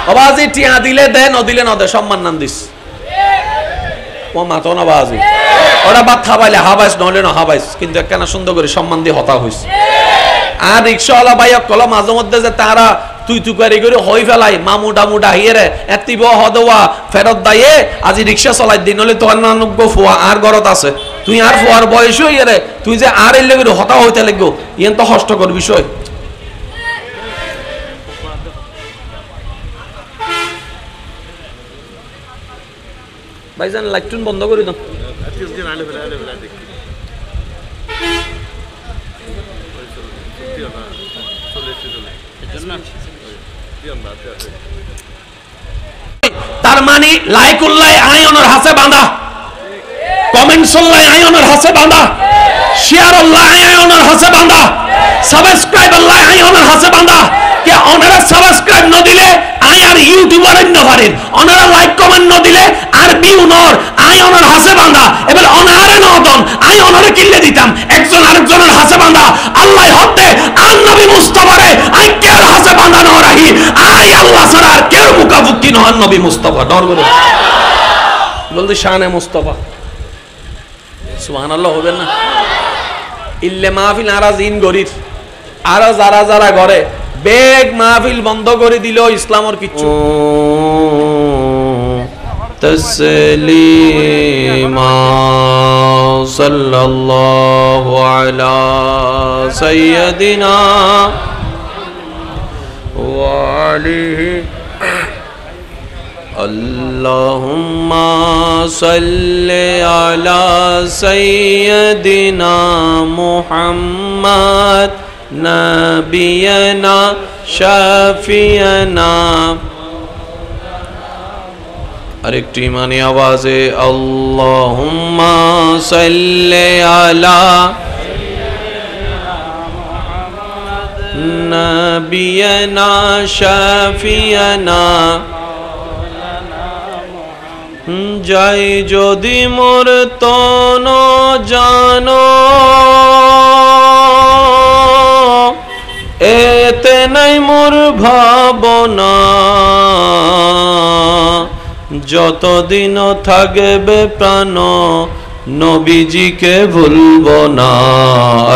বাবাজি টিয়া দিলে দে, ন দিলে ন দে, সম্মান নাম দিস ও মাতো না বাবাজি। ওরা বাদ খাবাইলে হাবাইস, নহলে না হাবাইস, কিন্তু একখানা সুন্দর করে সম্মান দিয়ে হতা হইস। আর রিক্সাওয়ালা ভাইয়া কল মাঝে মধ্যে যে তারা তুই তুকারি করে হই ফেলাই মামু ডামু ডাহিয়ে রে এতিব হদওয়া ফেরত দায়ে আজি রিক্সা চলাই দিন হলে তোর নানব্য ফুয়া আর গরত আছে, তুই আর ফুয়ার বয়স হইয়ে রে তুই যে আর এলে করে হতা হইতে লাগবো, ইয়েন তো হষ্টকর বিষয়। ভাইজান লাইটটুন বন্ধ করে দাও। তার মানে লাইক উল্লাই আইনের হাতে বাঁধা, কমেন্টস উল্লাই আইনের হাতে বাঁধা, শেয়ার উল্লাই আইনের হাতে বাঁধা, সাবস্ক্রাইব উল্লাই আইনের হাতে বাঁধা। কে ওনারা সাবস্ক্রাইব ন দিলে আই আর ইউটিউবার ন পারেন, ওনারা লাইক কমেন্ট ন দিলে আর ভিউ নর আই ওনার হাতে বাঁধা। এবার ওনারে ন দন আই ওনারে কিল্লে দিতাম, একজন আরেকজনের হাতে বাঁধা। আল্লাহ হতে আর নবী মুস্তাফারে আই কের হাতে বাঁধা ন রাহি, আই আল্লাহ ছাড়া আর কেউ মুকাফুকি নহন নবী মুস্তাফা। ডর করে বলতে শানে মুস্তাফা সুবহানাল্লাহ হবে না? ইল্লে মাহফিল আরাজ ইন গরির আরো যারা যারা ঘরে বেগ মাহফিল বন্ধ করে দিল ইসলামের কিচ্ছু তসলিমা সাল্লাল্লাহু আলা সাইয়্যিদিনা ওয়া আলিহি আল্লাহুম্মা সাল্লি আলা সাইয়্যিদিনা মুহাম্মদ নবিয়ানা শাফিয়ানা। আরেকটু ইমানি আওয়াজে আল্লাহুম্মা সাল্লি আলা নবিয়ানা শাফিয়ানা। যাই যদি মোর তন জানো এতে নাই মোর ভাবনা, যতদিন থাকবে প্রাণ নবীজিকে ভুলব না।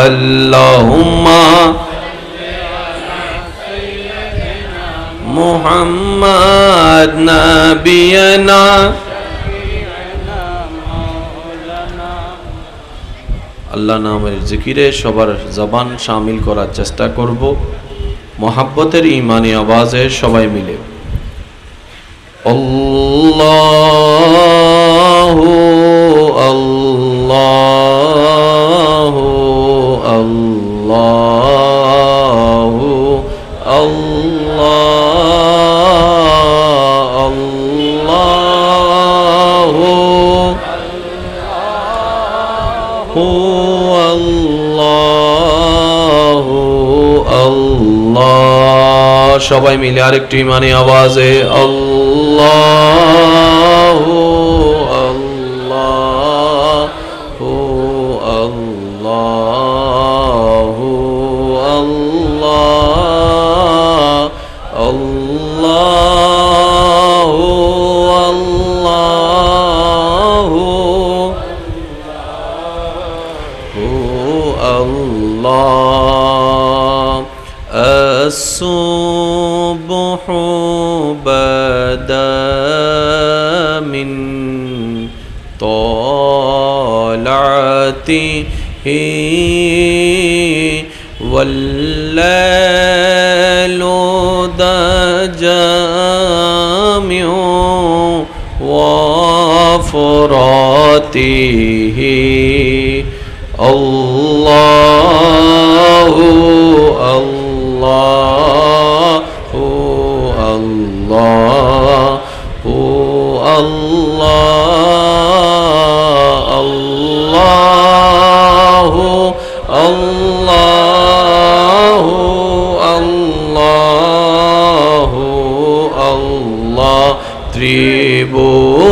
আল্লাহুম্মা মুহাম্মদ নবিয়ানা। আল্লাহ নামের জিকিরে সবার জবান শামিল করার চেষ্টা করব, মোহাব্বতের ইমানি আওয়াজে সবাই মিলে আল্লাহু আল্লাহু আল্লাহু আল্লাহু আল্লাহু আল্লাহ। সবাই মিলে আরেকটু ইমানি আওয়াজে আল্লাহু আল্লাহু আল্লাহু আল্লাহ আল্লাহু আল্লাহ। আসসুবহু বাদা মিন طلعته والليل دجامع وفراته الله الله الله الله الله الله الله الله ত্রিভুবনের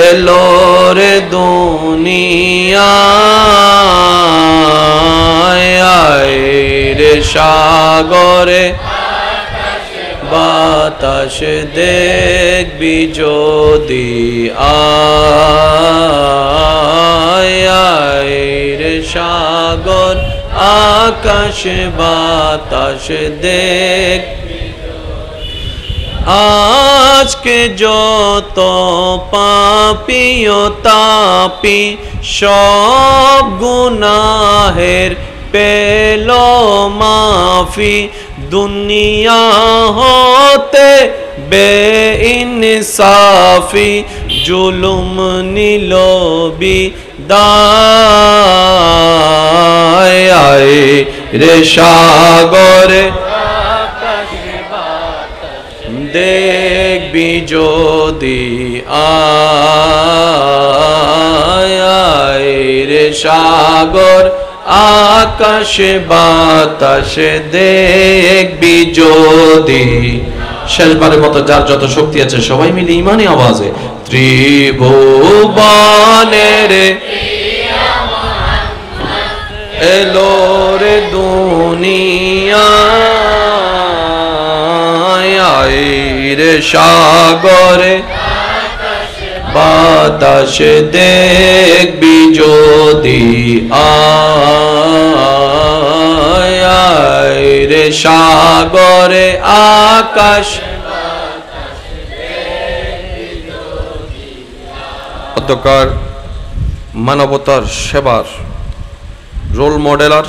এলো রে দুনিয়ায়, আয় রে সাগরে বাতাস দেখবি যদি আয় রে সাগর আকাশ বাতাস দেখ আজকে যত পাপী ও তাপী সব গুনাহের পেল মাফি দুনিয়া হতে বেইনসাফি জুলুম নিল বিদায় রে সাগরে দেখবি যদি আয় রে সাগর আকাশ বাতাস দেখবি যদি। শেষবারের মতো যার যত শক্তি আছে সবাই মিলে ইমানি আওয়াজে ত্রিভুবনের এলো রে দুনিয়া রে সাগরে বাতাস দেখবি যদি আয় রে সাগরে আকাশ অধ্যকার মানবতার সেবার রোল মডেলার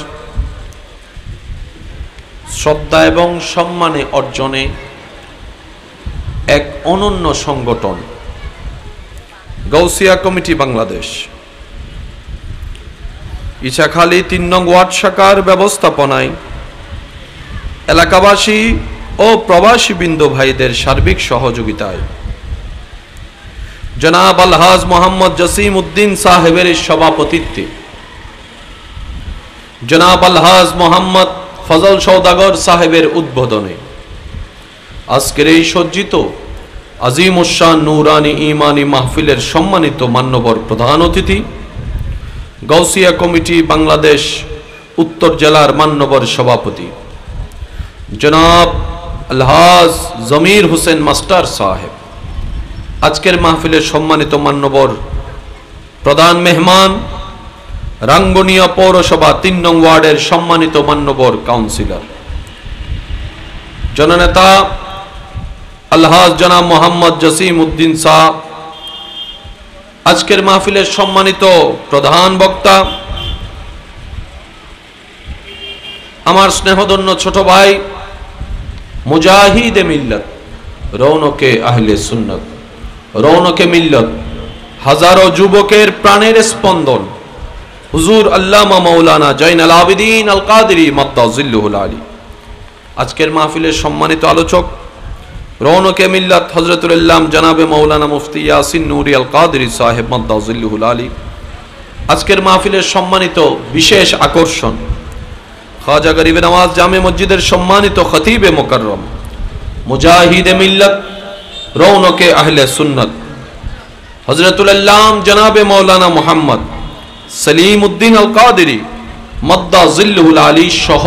শ্রদ্ধা এবং সম্মানে অর্জনে এক অনন্য সংগঠন গাউসিয়া কমিটি বাংলাদেশ ইছাখালী ৩ নং ওয়ার্ড শাখার ব্যবস্থাপনায় এলাকাবাসী ও প্রবাসী বিন্দু ভাইদের সার্বিক সহযোগিতায় জনাব আলহাজ মোহাম্মদ জসিম উদ্দিন সাহেবের সভাপতিত্বে জনাব আলহাজ মোহাম্মদ ফজল সওদাগর সাহেবের উদ্বোধনে আজকের এই সজ্জিত আজিম উশান নুরানি ইমানি মাহফিলের সম্মানিত মান্যবর প্রধান অতিথি গাউসিয়া কমিটি বাংলাদেশ উত্তর জেলার মান্যবর সভাপতি জনাব আলহাজ জমির হোসেন মাস্টার সাহেব, আজকের মাহফিলের সম্মানিত মান্যবর প্রধান মেহমান রাঙ্গুনিয়া পৌরসভা ৩ নং ওয়ার্ডের সম্মানিত মান্যবর কাউন্সিলর জননেতা আলহাজ জনাব মোহাম্মদ জসিম উদ্দিন শাহ, আজকের মাহফিলের সম্মানিত প্রধান বক্তা আমার স্নেহধন্য ছোট ভাই মুজাহিদে মিল্লত রৌনকে আহলে সুন্নত রৌনকে মিল্লত হাজারো যুবকের প্রাণের স্পন্দন হুজুর আল্লামা মাওলানা জয়নুল আবেদিন আল কাদেরী মাদ্দাজিল্লুহুল আলী, আজকের মাহফিলের সম্মানিত আলোচক রৌনকে মিল্লত হযরতুল ইল্লাম জনাবে মাওলানা মুফতি ইয়াসিন নুরি আল কাদেরী সাহেব মাদ্দাজিল্লুহুল আলী, আজকের মাহফিলের সম্মানিত বিশেষ আকর্ষণ খাজা গরিবে নওয়াজ জামে মসজিদের সম্মানিত খতিবে মুকাররম মুজাহিদে মিল্লত রৌনকে আহলে সুন্নত হযরতুল ইল্লাম জনাবে মাওলানা মুহাম্মদ সলিম উদ্দিন আল কাদেরী মাদ্দাজিল্লুহুল আলী সহ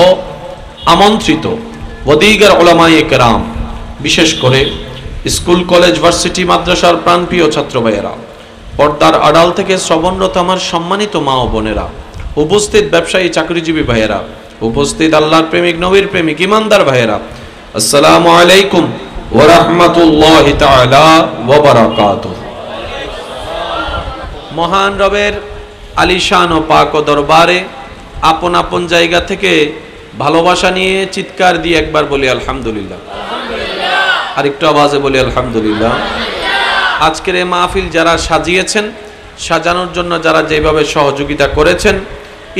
আমন্ত্রিত ওদিগার উলামায়ে কেরাম, বিশেষ করে স্কুল কলেজ ভার্সিটি মাদ্রাসার প্রাণপ্রিয় ছাত্র ভাইয়েরা, পর্দার আড়াল থেকে শ্রবণরত আমার সম্মানিত মা ও বোনেরা, উপস্থিত ব্যবসায়ী চাকরিজীবী ভাইয়েরা, উপস্থিত আল্লাহর প্রেমিক নবীর প্রেমিক ইমানদার ভাইয়েরা, আসসালামু আলাইকুম ওয়া রাহমাতুল্লাহি তাআলা ওয়া বারাকাতুহু। মহান রবের আলিশান ও পাক ও দরবারে আপন আপন জায়গা থেকে ভালোবাসা নিয়ে চিৎকার দিয়ে একবার বলি আলহামদুলিল্লাহ, আরেকটু আওয়াজে বলি আলহামদুলিল্লাহ। আজকের এই মাহফিল যারা সাজিয়েছেন, সাজানোর জন্য যারা যেভাবে সহযোগিতা করেছেন,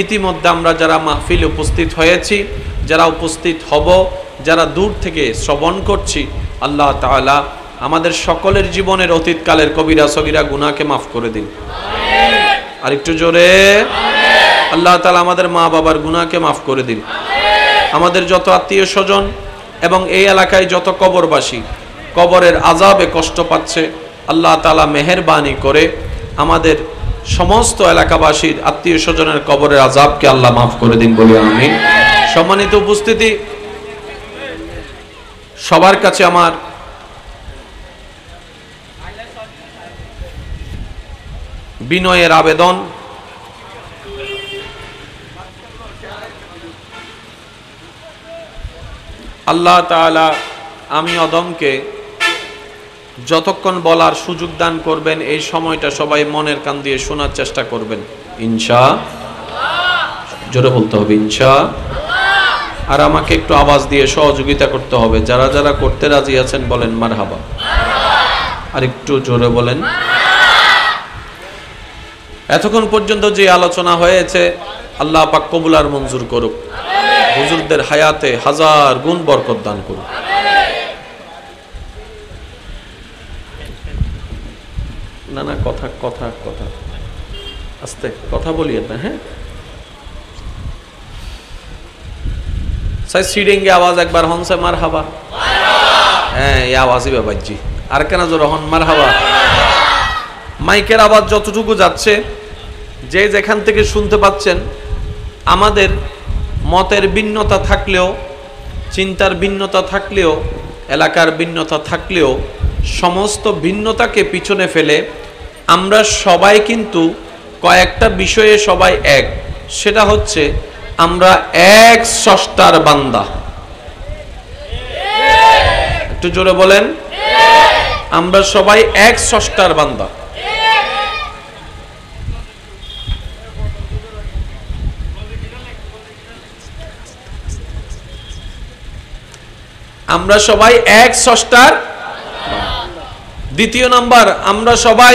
ইতিমধ্যে আমরা যারা মাহফিল উপস্থিত হয়েছি, যারা উপস্থিত হব, যারা দূর থেকে শ্রবণ করছি, আল্লাহ তাআলা আমাদের সকলের জীবনের অতীতকালের কবিরা সগীরা গুনাহকে মাফ করে দিন। আরেকটু জোরে আল্লাহ তাআলা আমাদের মা বাবার গুনাহকে মাফ করে দিন। আমাদের যত আত্মীয় স্বজন এবং এই এলাকায় যত কবরবাসী কবরের আযাবে কষ্ট পাচ্ছে, আল্লাহ তাআলা মেহেরবানি করে আমাদের সমস্ত এলাকাবাসীর আত্মীয় স্বজনের কবরের আযাবকে আল্লাহ মাফ করে দিন বলি আমিন। সম্মানিত উপস্থিতি, সবার কাছে আমার বিনয়ের আবেদন, আল্লাহ তাআলা আমি অদমকে যতক্ষণ বলার সুযোগ দান করবেন এই সময়টা সবাই মনের কান দিয়ে শোনার চেষ্টা করবেন ইনশাআল্লাহ। জোরে বলতে হবে ইনশাআল্লাহ। আর আমাকে একটু আওয়াজ দিয়ে সহযোগিতা করতে হবে। যারা যারা করতে রাজি আছেন বলেন মারহাবা। আর একটু জোরে বলেন। এতক্ষণ পর্যন্ত যে আলোচনা হয়েছে আল্লাহ পাক কবুল আর মঞ্জুর করুক, হুজুরদের হায়াতে হাজার গুণ বরকত দান করুক। না না, কথা কথা কথা আস্তে কথা বলিয়ে না। হ্যাঁ সিডিংয়ে আওয়াজ একবার হনসে মারহাবা। হ্যাঁ এই আওয়াজই বাবাজি, আর কেন জোর হন মারহাবা। মাইকের আওয়াজ যতটুকু যাচ্ছে, যে যেখান থেকে শুনতে পাচ্ছেন, আমাদের মতের ভিন্নতা থাকলেও, চিন্তার ভিন্নতা থাকলেও, এলাকার ভিন্নতা থাকলেও, সমস্ত ভিন্নতাকে পিছনে ফেলে আমরা সবাই কিন্তু কয়েকটা বিষয়ে সবাই এক। সেটা হচ্ছে আমরা এক স্রষ্টার বান্দা। একটু জোরে বলেন, আমরা সবাই এক স্রষ্টার বান্দা। আমরা সবাই এক স্রষ্টার। দ্বিতীয় নাম্বার, আমরা সবাই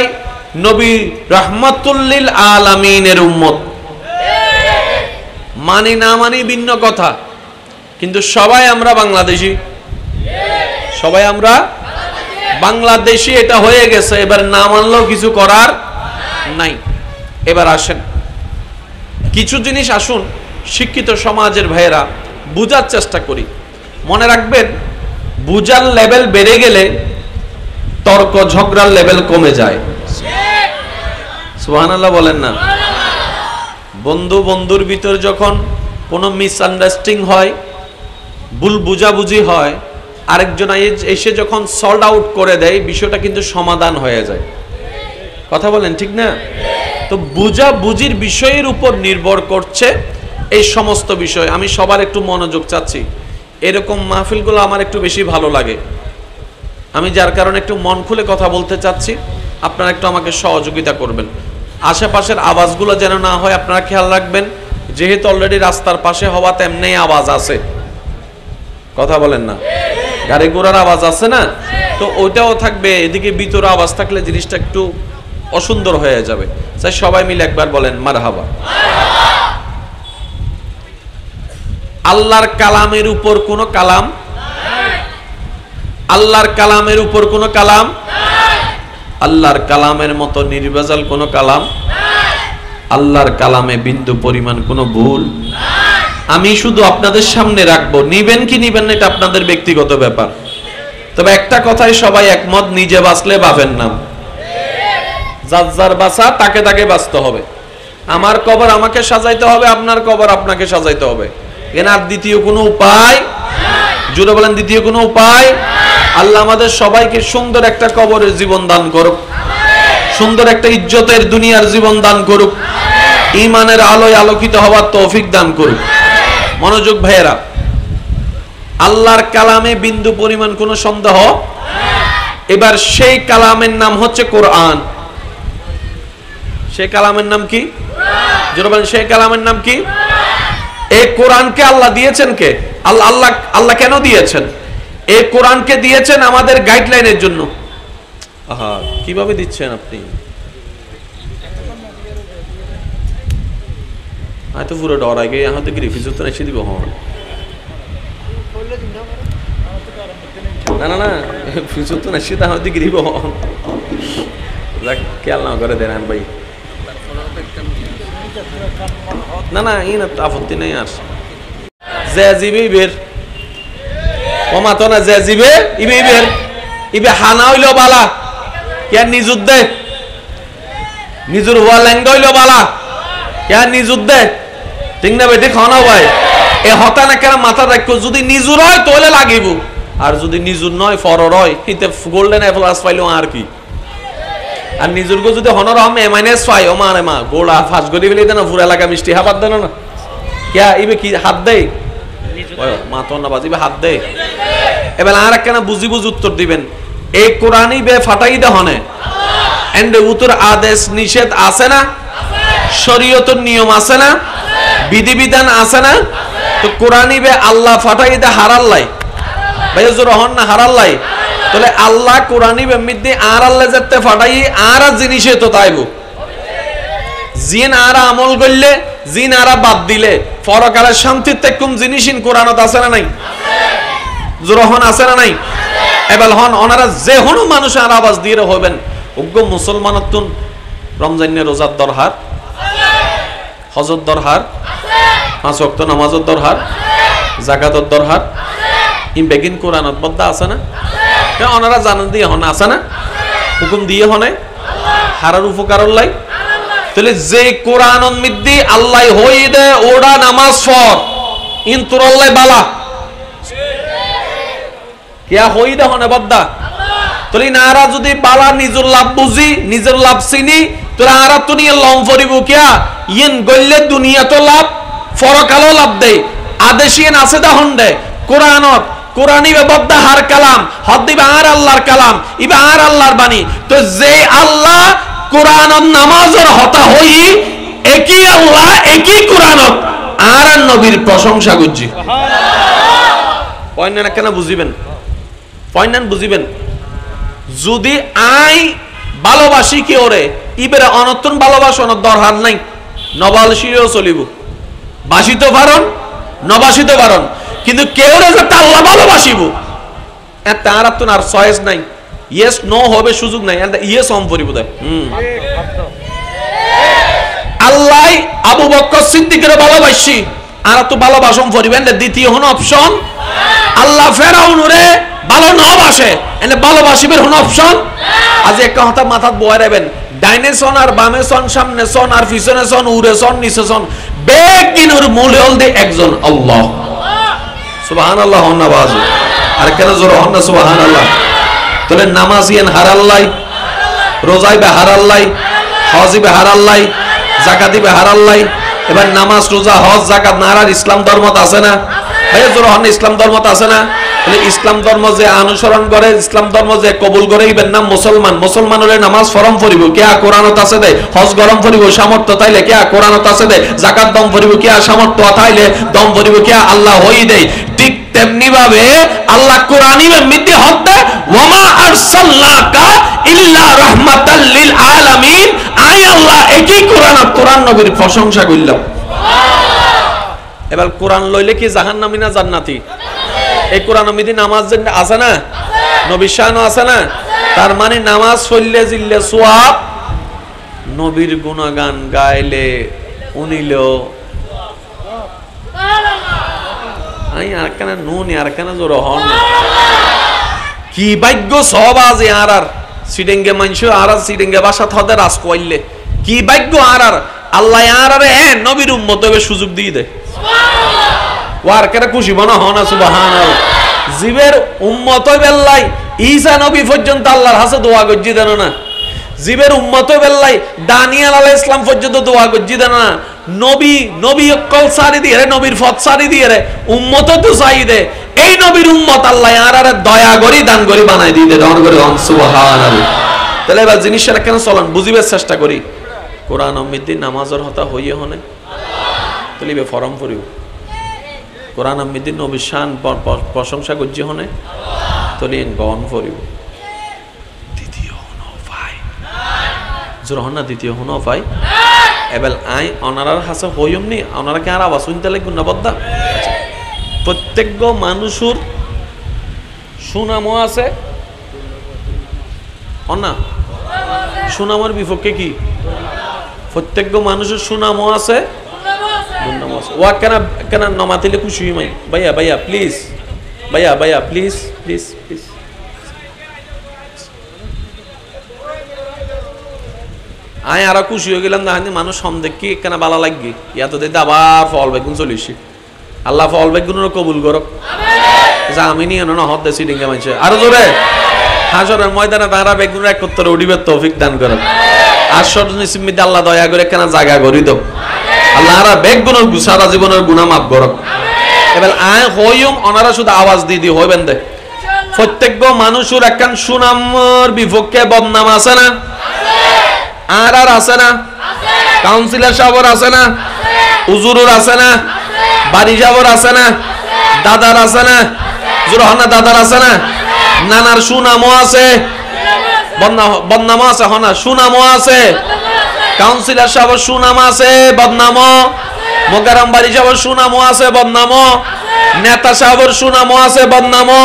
নবী রাহমাতুল আলামিনের উম্মত। মানি না মানি ভিন্ন কথা, কিন্তু সবাই আমরা বাংলাদেশি। সবাই আমরা বাংলাদেশি, এটা হয়ে গেছে। এবার না মানলেও কিছু করার নাই। এবার আসেন কিছু জিনিস, আসুন শিক্ষিত সমাজের ভাইয়েরা বুঝার চেষ্টা করি। মনে রাখবেন, বুঝার লেভেল বেড়ে গেলে তর্ক ঝগড়ার লেভেল কমে যায়। সুবহানাল্লাহ বলেন না। বন্ধু বন্ধুর ভিতর যখন কোনো মিসআন্ডারস্ট্যান্ডিং হয়, ভুল বুঝাবুঝি হয়, আরেকজন এসে যখন সল্ট আউট করে দেয়, বিষয়টা কিন্তু সমাধান হয়ে যায়। কথা বলেন ঠিক না? তো বুঝাবুঝির বিষয়ের উপর নির্ভর করছে এই সমস্ত বিষয়। আমি সবার একটু মনোযোগ চাচ্ছি। এরকম মাহফিলগুলো আমার একটু বেশি ভালো লাগে। আমি যার কারণে একটু মন খুলে কথা বলতে চাচ্ছি। আপনারা একটু আমাকে সহযোগিতা করবেন। আশেপাশের আওয়াজগুলো যেন না হয় আপনারা খেয়াল রাখবেন। যেহেতু অলরেডি রাস্তার পাশে হওয়া, তেমনি আওয়াজ আছে। কথা বলেন না, গাড়ি ঘোড়ার আওয়াজ আছে না, তো ওইটাও থাকবে। এদিকে ভিতরে আওয়াজ থাকলে জিনিসটা একটু অসুন্দর হয়ে যাবে। তাই সবাই মিলে একবার বলেন মারহাবা। আল্লাহর কালামের উপর কোনো কালাম, আল্লাহর কালামের উপর কোনো কালাম, আল্লাহর কালামের মতো নির্ভেজাল কোনো কালাম, আল্লাহর কালামে বিন্দু পরিমাণ কোনো ভুল। আমি শুধু আপনাদের সামনে রাখবো, নিবেন কি নিবেন না এটা আপনাদের ব্যক্তিগত ব্যাপার। তবে একটা কথাই সবাই একমত, নিজে বাঁচলে বাপের নাম। যার যার বাঁচা তাকে তাকে বাঁচতে হবে। আমার কবর আমাকে সাজাইতে হবে, আপনার কবর আপনাকে সাজাইতে হবে। এনার দ্বিতীয় কোনো উপায়, জুড়ে বলেন দ্বিতীয় কোনো উপায়। আল্লাহ আমাদের সবাইকে সুন্দর একটা কবরের জীবন দান করুক, সুন্দর একটা ইজ্জতের দুনিয়ার জীবন দান করুক, ঈমানের আলোয় আলোকিত হওয়ার তৌফিক দান করুক। মনোযোগ ভাইয়েরা, আল্লাহর কালামে বিন্দু পরিমাণ কোনো সন্দেহ। এবার সেই কালামের নাম হচ্ছে কোরআন। সেই কালামের নাম কি? জোরে বলেন, সেই কালামের নাম কি? এই কোরআনকে আল্লাহ দিয়েছেন কে? আল্লাহ আল্লাহ আল্লাহ কেন দিয়েছেন? এই কোরআনকে দিয়েছেন আমাদের গাইডলাইনের জন্য। আহা, কিভাবে দিচ্ছেন আপনি? হয়তো পুরো ডর আগে এখন থেকে রিফিউজ তো এসে দিব। হন না না না, ফিউজ তো এসে তো আমাদের গিরিব। খেয়াল না করে দেন ভাই। না না, ই না আপত্তি নেই। আর যে জিবি বের ওমা তো না, যে জিবে ইবে বের ইবে হানা হইল বালা, কেন নিজুদ দে নিজুর হওয়া লেঙ্গা হইল বালা, কেন নিজুদ দে। ঠিক না বেটি? খাওয়ানো ভাই এ হতা না কেন মাথা রাখো, যদি নিজুর হয় তাহলে লাগিব, আর যদি নিজুর নয় ফরর হয় হিতে গোল্ডেন এ প্লাস পাইলো আর কি। আর নিজুরকে যদি হনর হম এ মাইনাস পাই ও মানে মা গোড়া ফাঁস গড়ি ফেলে দেন পুরা এলাকা মিষ্টি হাবাদ দেন না কিয়া ইবে কি হাত দেয় মা তো না বাজিবে হাত দেয়। এবার আর কেন বুঝি বুঝ উত্তর দিবেন, এই কোরআনই বে ফাটাই দে হনে এন্ড উত্তর আদেশ নিষেধ আছে না, শরীয়তের নিয়ম আছে না, বিধিবিধান আছে না, তো কোরআনই বে আল্লাহ ফাটাই দে হারাল্লাই ভাই জোর হন না হারাল্লাই, তাহলে আল্লাহ কোরআনই বে মিদ্দি আর আল্লাহ যেতে ফাটাই আর জিনিসে তো তাইবো জিন আর আমল করলে জিন আর বাদ দিলে পরকালের শান্তির তেকুম জিনিসিন কোরআনত আছে না নাই, জোরহন আছে না নাই। এবার হন ওনারা যে হনো মানুষ আর আওয়াজ দিয়ে হবেন উগ্র মুসলমানতুন রমজানের রোজার দরহার, হজর দরহার, 5 ওয়াক্ত নামাজের দরহার, যাকাতের দরহার, ইম বেগিন কোরআনত বদ্ধ আছে না, ওনারা জানেন দিয়ে হন আছে না, হুকুম দিয়ে হনে হারার উপকার লাই। তাহলে যে কোরআন মিদ্দি আল্লাহ হই দে ওড়া নামাজ পড় ইনতুর আল্লাহ বালা কিয়া হই দে হনে বদ্দা, তাহলে নারা যদি বালা নিজের লাভ বুঝি নিজের লাভ চিনি তোরা আরা তো নিয়ে লম ফরিব কিয়া ইন গল্লে দুনিয়া তো লাভ ফরকালও লাভ দেয়। আদেশিয়েন আছে দা হন্ডে কোরআনত কোরআনই বদ্দা হার কালাম হদ দিবা আর আল্লাহর কালাম ইবা আর আল্লাহর বাণী, তো যে আল্লাহ কোরআনত নামাজের হতা হই একই আল্লাহ একই কোরআনত আর নবীর প্রশংসা করছি। পয়েন্ট না কেন বুঝিবেন, পয়েন্ট বুঝিবেন, যদি আই ভালোবাসি কি ওরে ইবেরে অনতন ভালোবাসনের দরকার নাই, নবালসিও চলিব, বাসিত পারন নবাসিত পারন, কিন্তু কেউ রে যে আল্লাহ ভালোবাসিব তার তো আর চয়েস নাই, ইয়েস নো হবে সুযোগ নাই, ইয়েস অম করিব দেয়। আল্লাহ আবু বকর সিদ্দিকের ভালোবাসি আর তো ভালোবাসম করিবেন, দ্বিতীয় হন অপশন আল্লাহ ফেরাউনরে ভালো নবাসে এনে ভালোবাসিবের হন অপশন। আজ একটা কথা মাথাত বয় রাখবেন, ডাইনে সন আর বামে সন, সামনে সন আর পিছনে সন, উড়ে সন নিচে সন, বেগিনুর মূল হল দে একজন আল্লাহ। সুবহানাল্লাহ হন না বাজু আর কেন জোর হন না সুবহানাল্লাহ। তাহলে নামাজিয়ান হারাল্লাই, রোজাইবে হারাল্লাই, হজিবে হারাল্লাই, যাকাতিবে হারাল্লাই। এবার নামাজ রোজা হজ যাকাত নারার ইসলাম ধর্মত আছে না ভাই জোর হন ইসলাম ধর্মত আছে না। তাহলে ইসলাম ধর্ম যে অনুসরণ করে ইসলাম ধর্ম যে কবুল করে ইবেন নাম মুসলমান, মুসলমানের নামাজ ফরম পড়িব কিয়া কোরআনত আছে দে, হজ গরম পড়িব সামর্থ্য তাইলে কিয়া কোরআনত আছে দে, যাকাত দম পড়িব কিয়া সামর্থ্য তাইলে দম পড়িব কিয়া আল্লাহ হই দেয়। ঠিক তেমনি ভাবে আল্লাহ কোরআনই মিথ্যে হত্যা ওয়ামা আরসালনাকা ইল্লা রাহমাতাল লিল আলামিন, আই আল্লাহ একই কোরআনত কোরআন নবীর প্রশংসা কইলাম। এবার কোরআন লইলে কি জাহান্নামী না জান্নাতি? এই কোরআন মিদি নামাজ আছে না, নবীর শান আছে না, তার মানে নামাজ পড়লে জিল্লে সোয়াব, নবীর গুণগান গাইলে উনিলেও আই আর কেন নুনি আর কেন জোর হন কি ভাগ্য সব আছে আর সিডেঙ্গে মানছ আর সিডেঙ্গে বাসা থদে রাস কইলে কি ভাগ্য আর আল্লাহ আর নবীর উম্মত হবে সুযোগ দিয়ে দেয় ওয়ার কেন খুশি মনে হয় না সুবহানাল্লাহ। জীবের উম্মত বেল্লাই ঈসা নবী পর্যন্ত আল্লাহর কাছে দোয়া গজ্জি দেন না, জীবের উম্মত বেল্লাই দানিয়েল আলাইহিস সালাম পর্যন্ত দোয়া গজ্জি দেন না, নবী অকল সারি দিয়ে রে নবীর ফত সারি দিয়ে রে উম্মত তো চাই দে, এই নবীর উম্মত আল্লাহ আর দয়া করি দান করি বানাই দিয়ে দে দান করে সুবহানাল্লাহ। তাহলে এবার জিনিসটা কেন চলন বুঝিবার চেষ্টা করি, কোরআন অমিদ্দিন নামাজের হতা হইয়ে হনে তাহলে ফরম পড়িব, কোরআন আমিদ্দিন নবীর শান প্রশংসা করছি হনে তলি গন পড়িব। দ্বিতীয় হন ভাই জোর হন না, দ্বিতীয় হন ভাই এবার আই অনারার হাসে হইম নি, ওনারা কি আর আওয়াজ শুনতে লাগবে না বদ্দা। প্রত্যেক মানুষের সুনামও আছে অনা, সুনামের বিপক্ষে কি প্রত্যেক মানুষের সুনামও আছে, ওয়া কেন কেন নমাতিলে খুশি মাই ভাইয়া ভাইয়া প্লিজ, ভাইয়া ভাইয়া প্লিজ প্লিজ প্লিজ। আয় আর খুশি হয়ে গেলাম না মানুষ সম দেখি কেন ভালো লাগবে, ইয়া তো দেখতে আবার ফল বেগুন চলিস আল্লাহ ফল বেগুনের কবুল করক যা আমি নিয়ে না হদ দেশি ডিঙ্গা মানছে আরো জোরে হাসরের ময়দানে তারা বেগুনের একত্রে উঠিবে তৌফিক দান করেন আসর নিসিমিতে আল্লাহ দয়া করে কেন জায়গা করি দাও আল্লাহ আর বেগুনের সারা জীবনের গুনাহ মাফ করক এবার আয় হইম ওনারা শুধু আওয়াজ দিয়ে দিয়ে হইবেন দে প্রত্যেক মানুষের একখান সুনামর বিপক্ষে বদনাম আছে না আর আছে না কাউন্সিলর সাহেবের আছে না হুজুরের আছে না বাড়ি সাহেবের আছে না দাদার আছে না জোরহানা দাদার আছে না নানার সুনামও আছে বদনামও আছে হনা সুনামও আছে কাউন্সিলর সাহেবের সুনাম আছে বদনামও মোকাররম বাড়ি সাহেবের সুনামও আছে বদনামও নেতা সাহেবের সুনামও আছে বদনামও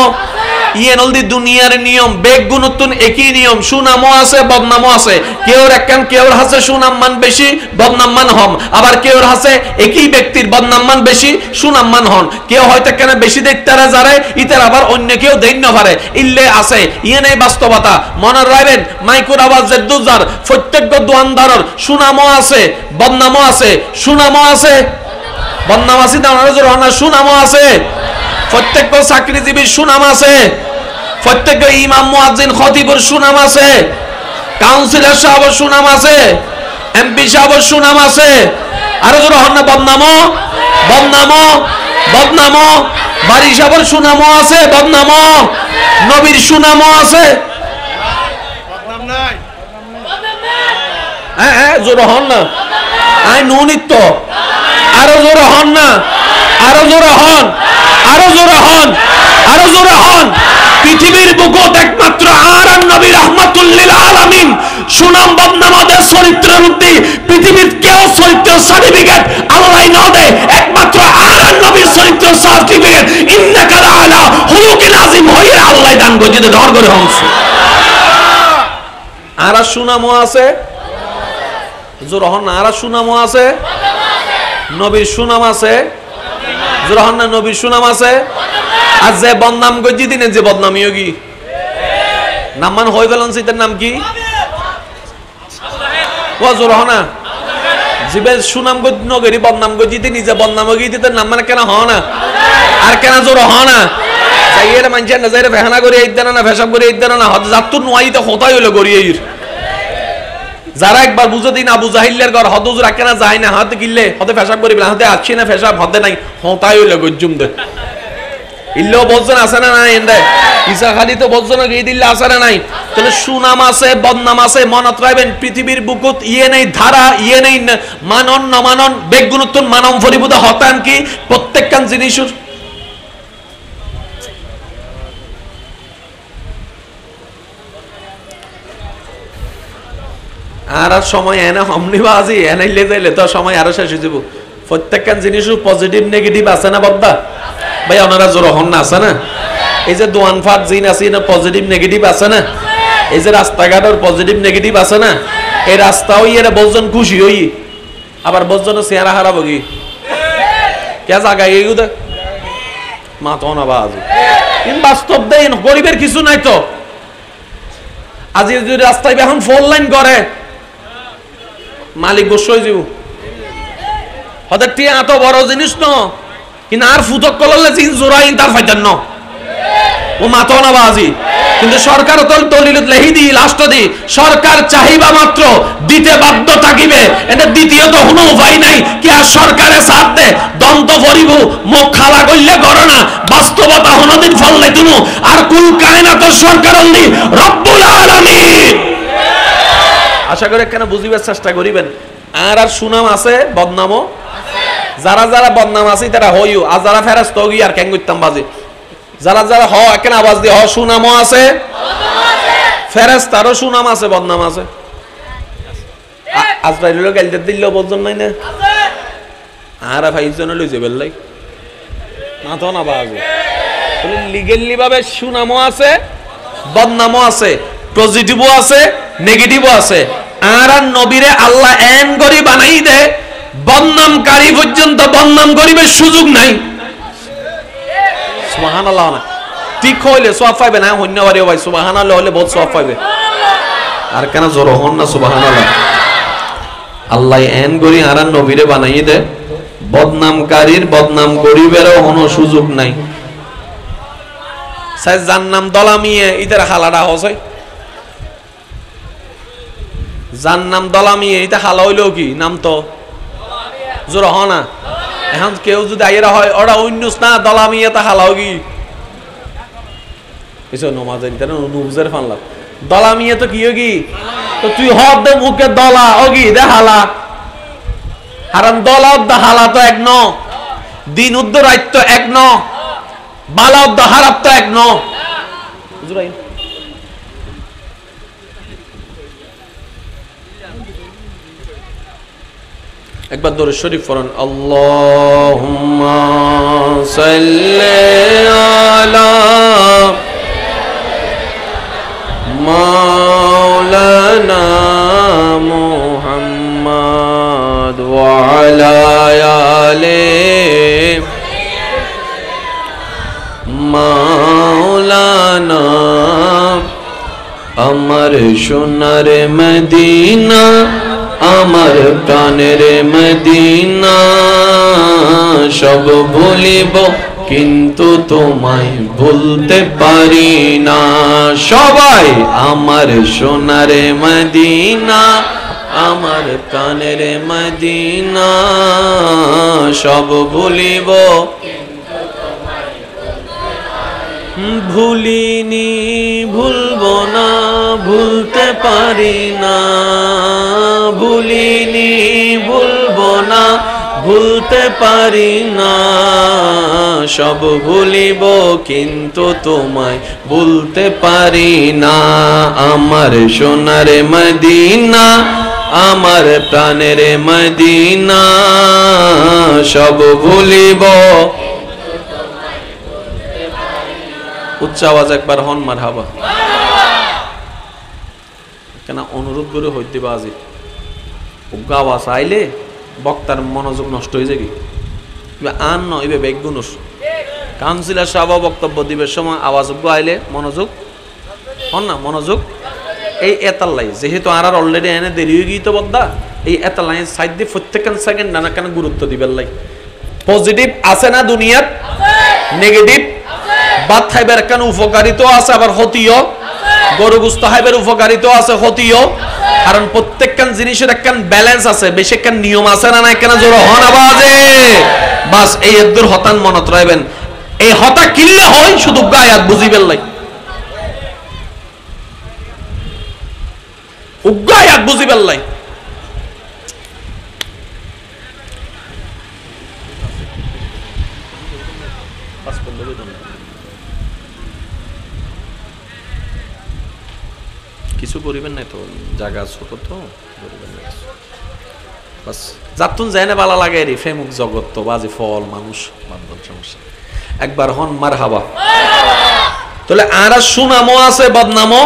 ইয়েনলদি দুনিয়ার নিয়ম বেগুনতুন একই নিয়ম সুনামও আছে বদনামও আছে কেউর একখান কেউর হাসে সুনাম মান বেশি বদনাম মান হম আবার কেউর হাসে একই ব্যক্তির বদনাম মান বেশি সুনাম মান হন কেউ হয়তো কেন বেশি দেখতারা যারে ইতার আবার অন্য কেউ দেন না পারে ইল্লে আছে ইয়ে নেই বাস্তবতা মনে রাখবেন মাইকুর আওয়াজ যে দুজার প্রত্যেক দোয়ানদারের সুনামও আছে বদনামও আছে সুনামও আছে বদনাম আছে না ওনার সুনামও আছে প্রত্যেক চাকরিজীবীর সুনাম আছে প্রত্যেক ইমাম মুয়াজ্জিন খতিবের সুনাম আছে কাউন্সিলর সাহেবের সুনাম আছে এমপি সাহেবের সুনাম আছে আরো জোরে হন না বদনামও বদনামও বদনামও বাড়ি সাহেবের সুনামও আছে বদনামও নবীর সুনামও আছে বদনাম নাই হ্যাঁ জোরে হন না আই নুনিত্ব আরো জোরে হন না আরো জোরে হন আরো জোরে হন আরো জোরে হন পৃথিবীর বুকত একমাত্র আর নবী রাহমাতুল লিল আলামিন সুনাম বদনামদের চরিত্রের মধ্যে পৃথিবীর কেউ চরিত্র সার্টিফিকেট আল্লাহ না দেয় একমাত্র আর নবীর চরিত্র সার্টিফিকেট ইন্নাকা আলা হুলুকিন আযীম হইয়া আল্লাহ দান গজিতে ধর করে হংস আর সুনামও আছে জোরে হন আর সুনামও আছে নবীর সুনাম আছে জোরহান না নবীর সুনাম আছে আর যে বদনাম গজি দিনে যে বদনামিও কি নামান হয়ে গেলেন সেটার নাম কি ও জোরহানা জিবে সুনাম গজ নগরী বদনাম গজি দিনে যে বদনাম গজি দিতে নাম মানে কেন হয় না আর কেন জোর হয় না যাইয়ের মানুষের না যাইরে ফেহানা করে এই দেনা না ফেসাব করে এই দেনা না হয়তো যাত্তুর নোয়াইতে হতাই হইলো গড়িয়ের যারা একবার বুঝে দিন আবু জাহিল্লের ঘর হদ হুজুর কেনা যায় না হাতে গিললে হতে ফেসাব করিবে হাতে আসছি না ফেসাব হতে নাই হতাই হইলো গজ্জুম দে ইল্লেও বলছেন আছে না নাই এন্ডে ইসা খালি তো বলছেন এই দিল্লে আছে না নাই তাহলে সুনাম আছে বদনাম আছে মনত রাখবেন পৃথিবীর বুকুত ইয়ে নেই ধারা ইয়ে নেই মানন নমানন বেগুনতুন মানম ফরিবুদ হতান কি প্রত্যেকখান জিনিসের আর সময় এনে হমনিবাজি এনাইলে যাইলে তো সময় আরো শেষ হয়ে যাব প্রত্যেকখান জিনিসের পজিটিভ নেগেটিভ আছে না বদ্দা ভাই ওনারা জোর হন না আছে না এই যে দোয়ান ফাট জিন আছে না পজিটিভ নেগেটিভ আছে না এই যে রাস্তাঘাটের পজিটিভ নেগেটিভ আছে না এই রাস্তাও এরা বলজন খুশি হই আবার বলজন চেহারা হারাবো কি কে জায়গায় এইগুলো মাথা না বাজ কিন্তু বাস্তব দেন গরিবের কিছু নাই তো আজ যদি রাস্তায় এখন 4 লাইন করে মালিক বসই যাব হতে টিয়া এত বড় জিনিস ন কিন্তু আর ফুটক করলে জিন জোড়াই তার ফাইতেন ন ও মাথা না বাজি কিন্তু সরকার দলিলত লেহি দি লাস্ট দি সরকার চাহিবা মাত্র দিতে বাধ্য থাকিবে এটা দ্বিতীয়ত কোনো উপায় নাই কি আর সরকারে সাথ দে দন্ত ভরিব মুখ খালা কইলে করো না বাস্তবতা হনদিন ফললে তুমি আর কুল কায়নাত সরকার অলি রব্বুল আলামিন আশা করে কেন বুঝিবার চেষ্টা করিবেন আর সুনাম আছে বদনামও যারা যারা বদনাম আছে তারা হইও আর যারা ফেরেশতা গই আর কেন করতাম বাজে যারা যারা হ কেন আওয়াজ দিয়ে হ সুনামও আছে ফেরেশতারও সুনাম আছে বদনাম আছে আজরাইলের গালতে দিল্লো বলজন নাই না আর ভাইজন লই যাবে লাই মাথা না বাজে তাহলে লিগ্যালি ভাবে সুনামও আছে বদনামও আছে পজিটিভও আছে নেগেটিভও আছে আর নবীরে আল্লাহ এন করি বানাই দে বদনামকারী পর্যন্ত বদনাম করিবার সুযোগ নাই সুবহানাল্লাহ না ঠিক হইলে সওয়াব পাইবে না হন্যবারে ভাই সুবহানাল্লাহ হলে বহুত সওয়াব পাইবে আর কেন জোর হন না সুবহানাল্লাহ আল্লাহ এন করি আর নবীরে বানাই দে বদনামকারীর বদনাম করিবেরও কোনো সুযোগ নাই। সাই যার নাম দলামিয়ে ইতার হালাটা হসে, যার নাম দলামিয়ে ইতা হালা হইলেও কি নাম তো জোর হ না। এখন কেউ যদি আইরা হয় ওরা অন্য না দলামিয়ে তা হালাও কি কিছু নমাজের ইতার নুবজের ফানলাম দলামিয়ে তো কি কি তো তুই হদ দে মুখে দলা ওগি দে হালা হারাম দলা দা হালা তো এক ন দিন উদ্দ রাইত তো এক ন বালা উদ্দ হারাপ তো এক ন বুঝরাই একবার দরুদ শরীফ পড়ুন আল্লাহুম্মা সাল্লি আলা মাওলানা মুহাম্মদ ওয়া আলা আলি মাওলানা। আমার সোনার মদিনা আমার প্রাণের মদিনা, সব ভুলিব কিন্তু তোমায় ভুলতে পারি না। সবাই আমার সোনার মদিনা আমার প্রাণের মদিনা, সব ভুলিব ভুলিনি ভুলবো না ভুলতে পারি না, ভুলিনি ভুলবো না ভুলতে পারি না, সব ভুলিব কিন্তু তোমায় ভুলতে পারি না। আমার সোনার মদিনা আমার প্রাণের মদিনা, সব ভুলিব। উচ্চ আওয়াজ একবার হন মারহাবা। কেন অনুরোধ করে হইতে বাজি উগ্গা আওয়াজ আইলে বক্তার মনোযোগ নষ্ট হয়ে যায় কি আন নইবে বেগুনুস কাউন্সিলর সাহেব বক্তব্য দিবের সময় আওয়াজ উগ্গা আইলে মনোযোগ হন না মনোযোগ এই এতাল্লাই যেহেতু আর অলরেডি এনে দেরি হয়ে গিয়ে তো বদ্দা এই এতাল্লাই সাইড দিয়ে প্রত্যেক সেকেন্ড নানা কেন গুরুত্ব দিবেন লাই। পজিটিভ আছে না দুনিয়াত, নেগেটিভ বাদ খাইবার কেন উপকারিত আছে আবার ক্ষতিও, গরু গুস্ত খাইবার উপকারিত আছে ক্ষতিও, কারণ প্রত্যেকখান জিনিসের একখান ব্যালেন্স আছে, বেশি একখান নিয়ম আছে না নাই কেন জোর হন আওয়াজে। বাস এই এদ্দুর হতান মনত রাখবেন, এই হতা কিল্লে হয় শুধু গায়াত বুঝিবেন লাই, উগ্গায়াত বুঝিবেন লাই। কিছু করিবেন না তো জায়গা ছোট তো করিবেন না বাস যাতুন যায় না বালা লাগে রে ফেমুক জগৎ তো বাজি ফল মানুষ বান্ধব সমস্যা একবার হন মারহাবা। তাহলে আর সুনামও আছে বদনামও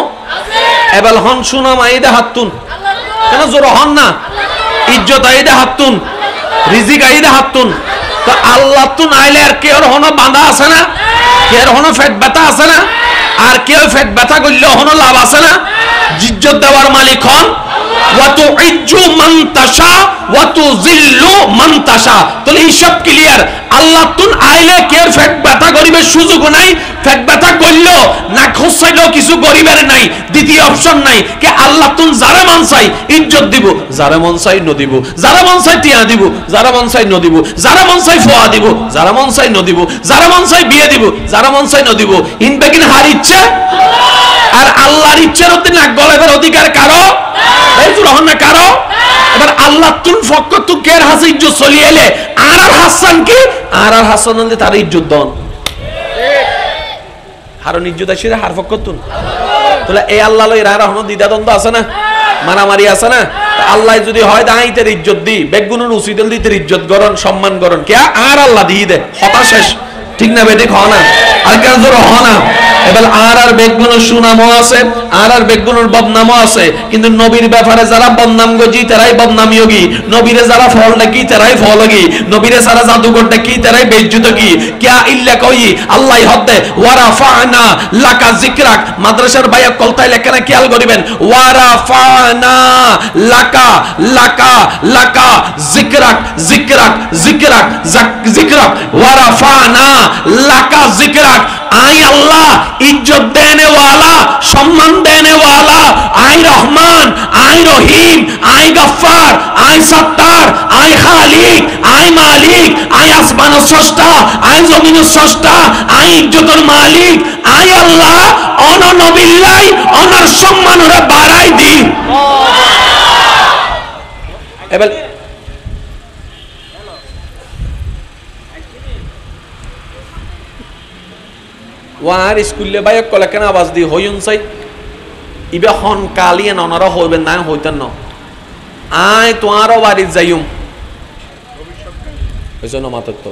এবার হন সুনাম আইদা হাতুন কেন জোর হন না, ইজ্জত আইদা হাতুন রিজিক আইদা হাতুন। তো আল্লাহ তুন আইলে আর কেউ হন বাঁধা আছে না, কেউ হন ফেট ব্যথা আছে না, আর কেউ ফেট ব্যথা করলে হন লাভ আছে না। ইজ্জত দেওয়ার মালিক হন ওয়াতু ইজ্জু মান তাশা ওয়াতু জিল্লু মান তাশা। তাহলে হিসাব ক্লিয়ার, আল্লাহ তুন আইলে কেউ ফেট ব্যথা করিবার সুযোগ নাই, ফেট ব্যথা করলো না খোসাইলেও কিছু করিবার নাই, দ্বিতীয় অপশন নাই। কে আল্লাহ তুন যারা মন চাই ইজ্জত দিব, যারা মন চাই ন দিব, যারা মন চাই টিয়া দিব, যারা মন চাই ন দিব, যারা মন চাই ফোয়া দিব, যারা মন চাই ন দিব, যারা মন চাই বিয়ে দিব, যারা মন চাই ন দিব। ইনবেকিন হার ইচ্ছা আর আল্লাহর ইচ্ছার অধীনে নাক গলাবার অধিকার কারো এই রহন না কারো। এবার আল্লাহ তুন ফক্ক তু কের হাসে ইজ্জত চলি এলে আর হাসান কি আর হাসান হলে তার ইজ্জত দন হারন ইজ্জত আসে হার ফক্ক তুন। তাহলে এই আল্লাহ লই রাহ রহন দ্বিধা দ্বন্দ্ব আছে না, মারামারি আছে না। আল্লাহ যদি হয় দাঁড়াইতে ইজ্জত দি বেগুনুন উসিদল দিতে ইজ্জত গরণ সম্মান গরণ কে আর আল্লাহ দিয়ে দে হতা শেষ ঠিক না বেঠিক হ না আর কেন জোর হ না। এবার আর বেগুন সুনামও আছে আর বেগুনের বদনামও আছে, কিন্তু নবীর ব্যাপারে যারা বদনাম গজি তারাই বদনামি হোগি, নবীরে যারা ফল নাকি তারাই ফল হোগি, নবীরে যারা জাদুঘর নাকি তারাই বেজ্জুত কি কিয়া ইল্লা কই আল্লাহ হদে ওয়ারাফানা লাকা যিকরাক। মাদ্রাসার ভাইয়া কলতায় লেখা না খেয়াল করিবেন, ওয়ারাফানা লাকা লাকা লাকা যিকরাক যিকরাক যিকরাক যিকরাক ওয়ারাফানা লাকা যিকরাক। আই আল্লাহ ইজ্জত দেনে ওয়ালা, সম্মান দেনে ওয়ালা, আই রহমান, আই রহিম, আই গফফার, আই সত্তার, আই খালিক, আই মালিক, আই আসমানের স্রষ্টা, আই জমিনের স্রষ্টা, আই ইজ্জতের মালিক, আই আল্লাহ অন নবিল্লাই অনার সম্মান ওরে বাড়াই দি। এবার ওয়ার স্কুলে বাইক কলে কেন আওয়াজ দি হইন চাই ইবে হন কালিয়ে ননারা হইবেন না হইতেন ন আয় তোমারও বাড়ির যাইম ওইজন্য মাত্র তো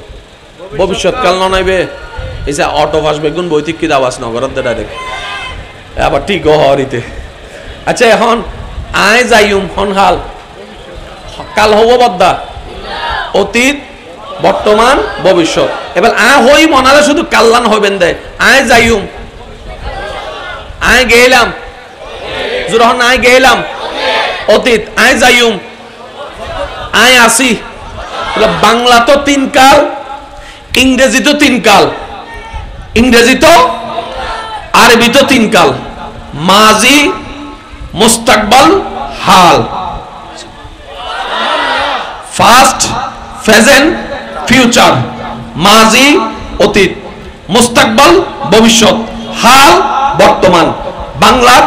ভবিষ্যৎকাল ননাইবে এই যে অটো ফাঁসবে গুণ বৈঠিক কি আওয়াজ নগরত দে ডাইরেক্ট আবার ঠিক হরিতে। আচ্ছা এখন আয় যাইম হন হাল কাল হব বদ্দা অতীত বর্তমান ভবিষ্যৎ। এবার হই মনারে শুধু কাল্লান হইবেন দে আয় যাইম আয় গেলাম যখন আয় গেলাম অতীত আয় যাইম আয় আসি। বাংলা তো তিন কাল, ইংরেজি তো তিন কাল, ইংরেজি তো আরবি তো তিন কাল, মাজি মুস্তাকবাল হাল, ফাস্ট প্রেজেন্ট ফিউচার, মাজি অতীত, মুস্তাকবাল ভবিষ্যৎ, হাল বর্তমান। বাংলার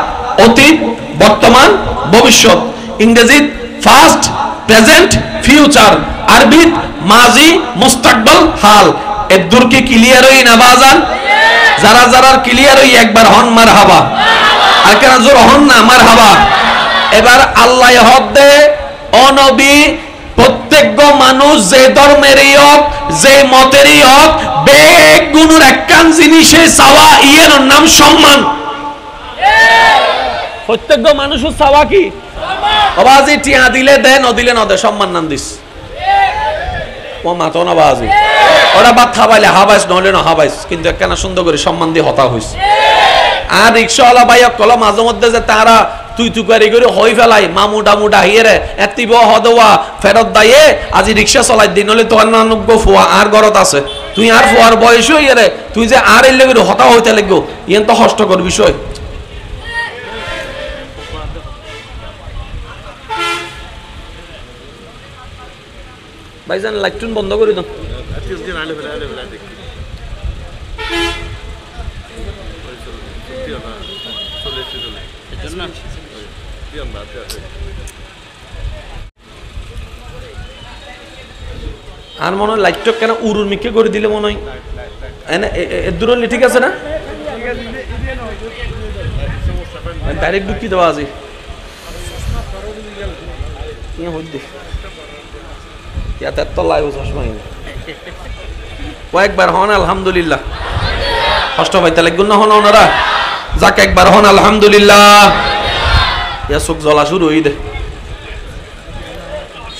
অতীত বর্তমান ভবিষ্যৎ, ইংরেজিত ফাস্ট প্রেজেন্ট ফিউচার, আরবিত মাজি মুস্তাকবাল হাল। এর দূর কি ক্লিয়ার হই না বাজান? যারা যারা ক্লিয়ার হই একবার হন মারহাবা, আর কেন জোর হন না মারহাবা। এবার আল্লাহ হদে অনবী প্রত্যেক মানুষ যে ধর্মেরই হোক যে মতেরই হোক বেগুনের একখান জিনিসে চাওয়া ইয়ের নাম সম্মান। প্রত্যেক মানুষের চাওয়া কি বাবাজি টিয়া দিলে দে নদিলে নদে সম্মান নাম দিস ও মাতো না বাবাজি ওরা বাদ খাবাইলে হাবাইস নহলে না হাবাইস, কিন্তু একখানা সুন্দর করে সম্মান দিয়ে হতা হইস। আর রিক্সাওয়ালা ভাই কল মাঝে মধ্যে যে তারা তুই তুকারি করে হই ফেলাই মামু ডামু ডাহিয়ে রে এতিব হদওয়া ফেরত দায়ে আজি রিক্সা চলাই দিন হলে তোর নানুগ্য ফুয়া আর গরত আছে তুই আর ফুয়ার বয়স হইয়ে রে তুই যে আর এলে করে হতা হইতে লাগবো ইয়েন তো কষ্টকর বিষয়। ভাইজান লাইটটুন বন্ধ করে দাও। আর মনে হয় লাইটটা কেন উরুর মিকে করে দিলে মনে হয় দূরলি ঠিক আছে না ডাইরেক্ট ঢুকি দেওয়া আছে কয়েকবার হন আলহামদুলিল্লাহ কষ্ট পাইতে লাগবে না হন ওনারা যাক একবার হন আলহামদুলিল্লাহ। ইয়া চোখ জ্বলা শুরু হই দে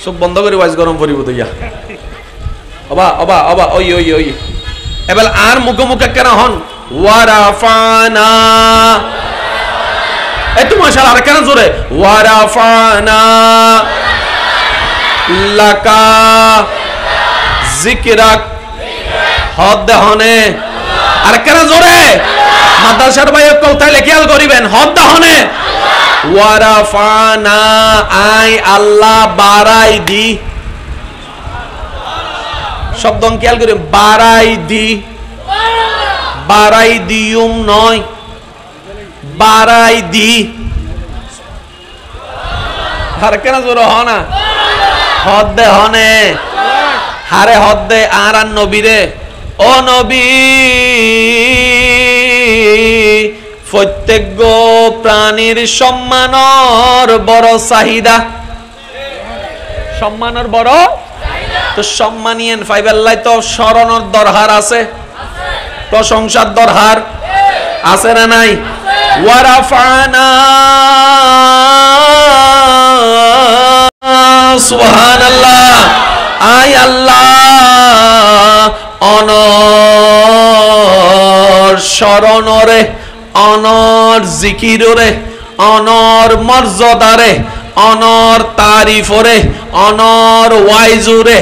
চোখ বন্ধ করে ওয়াজ গরম পড়িব তো ইয়া অবা অবা অবা ওই ওই ওই। এবার আর মুখে মুখে কেন হন ওয়ারাফানা একটু মশাল আর কেন জোরে ওয়ারাফানা লাকা যিকরাক হদ হনে আর কেন জোরে মাদ্রাসার ভাই কলতায় খেয়াল করিবেন হদ হনে ওয়ারাফানা আই আল্লাহ বাড়াই দি শব্দ খেয়াল করি বাড়াই দি বাড়াই দিউম নয় বাড়াই দি আর কেন জোর হনা হদে হনে হারে হদে আর নবীরে ও নবী প্রত্যেক প্রাণীর সম্মানের বড় চাহিদা সম্মানের বড় তো সম্মানিয়েন ফাইবাল্লাই তো স্মরণের দরকার আছে প্রশংসার দরকার আছে না নাই ওয়ারাফানা সুবহানাল্লাহ আয় আল্লাহ অনর শরণরে অনর জিকিরে অনর মর্যাদারে অনর তারিফরে অনর ওয়াইজুরে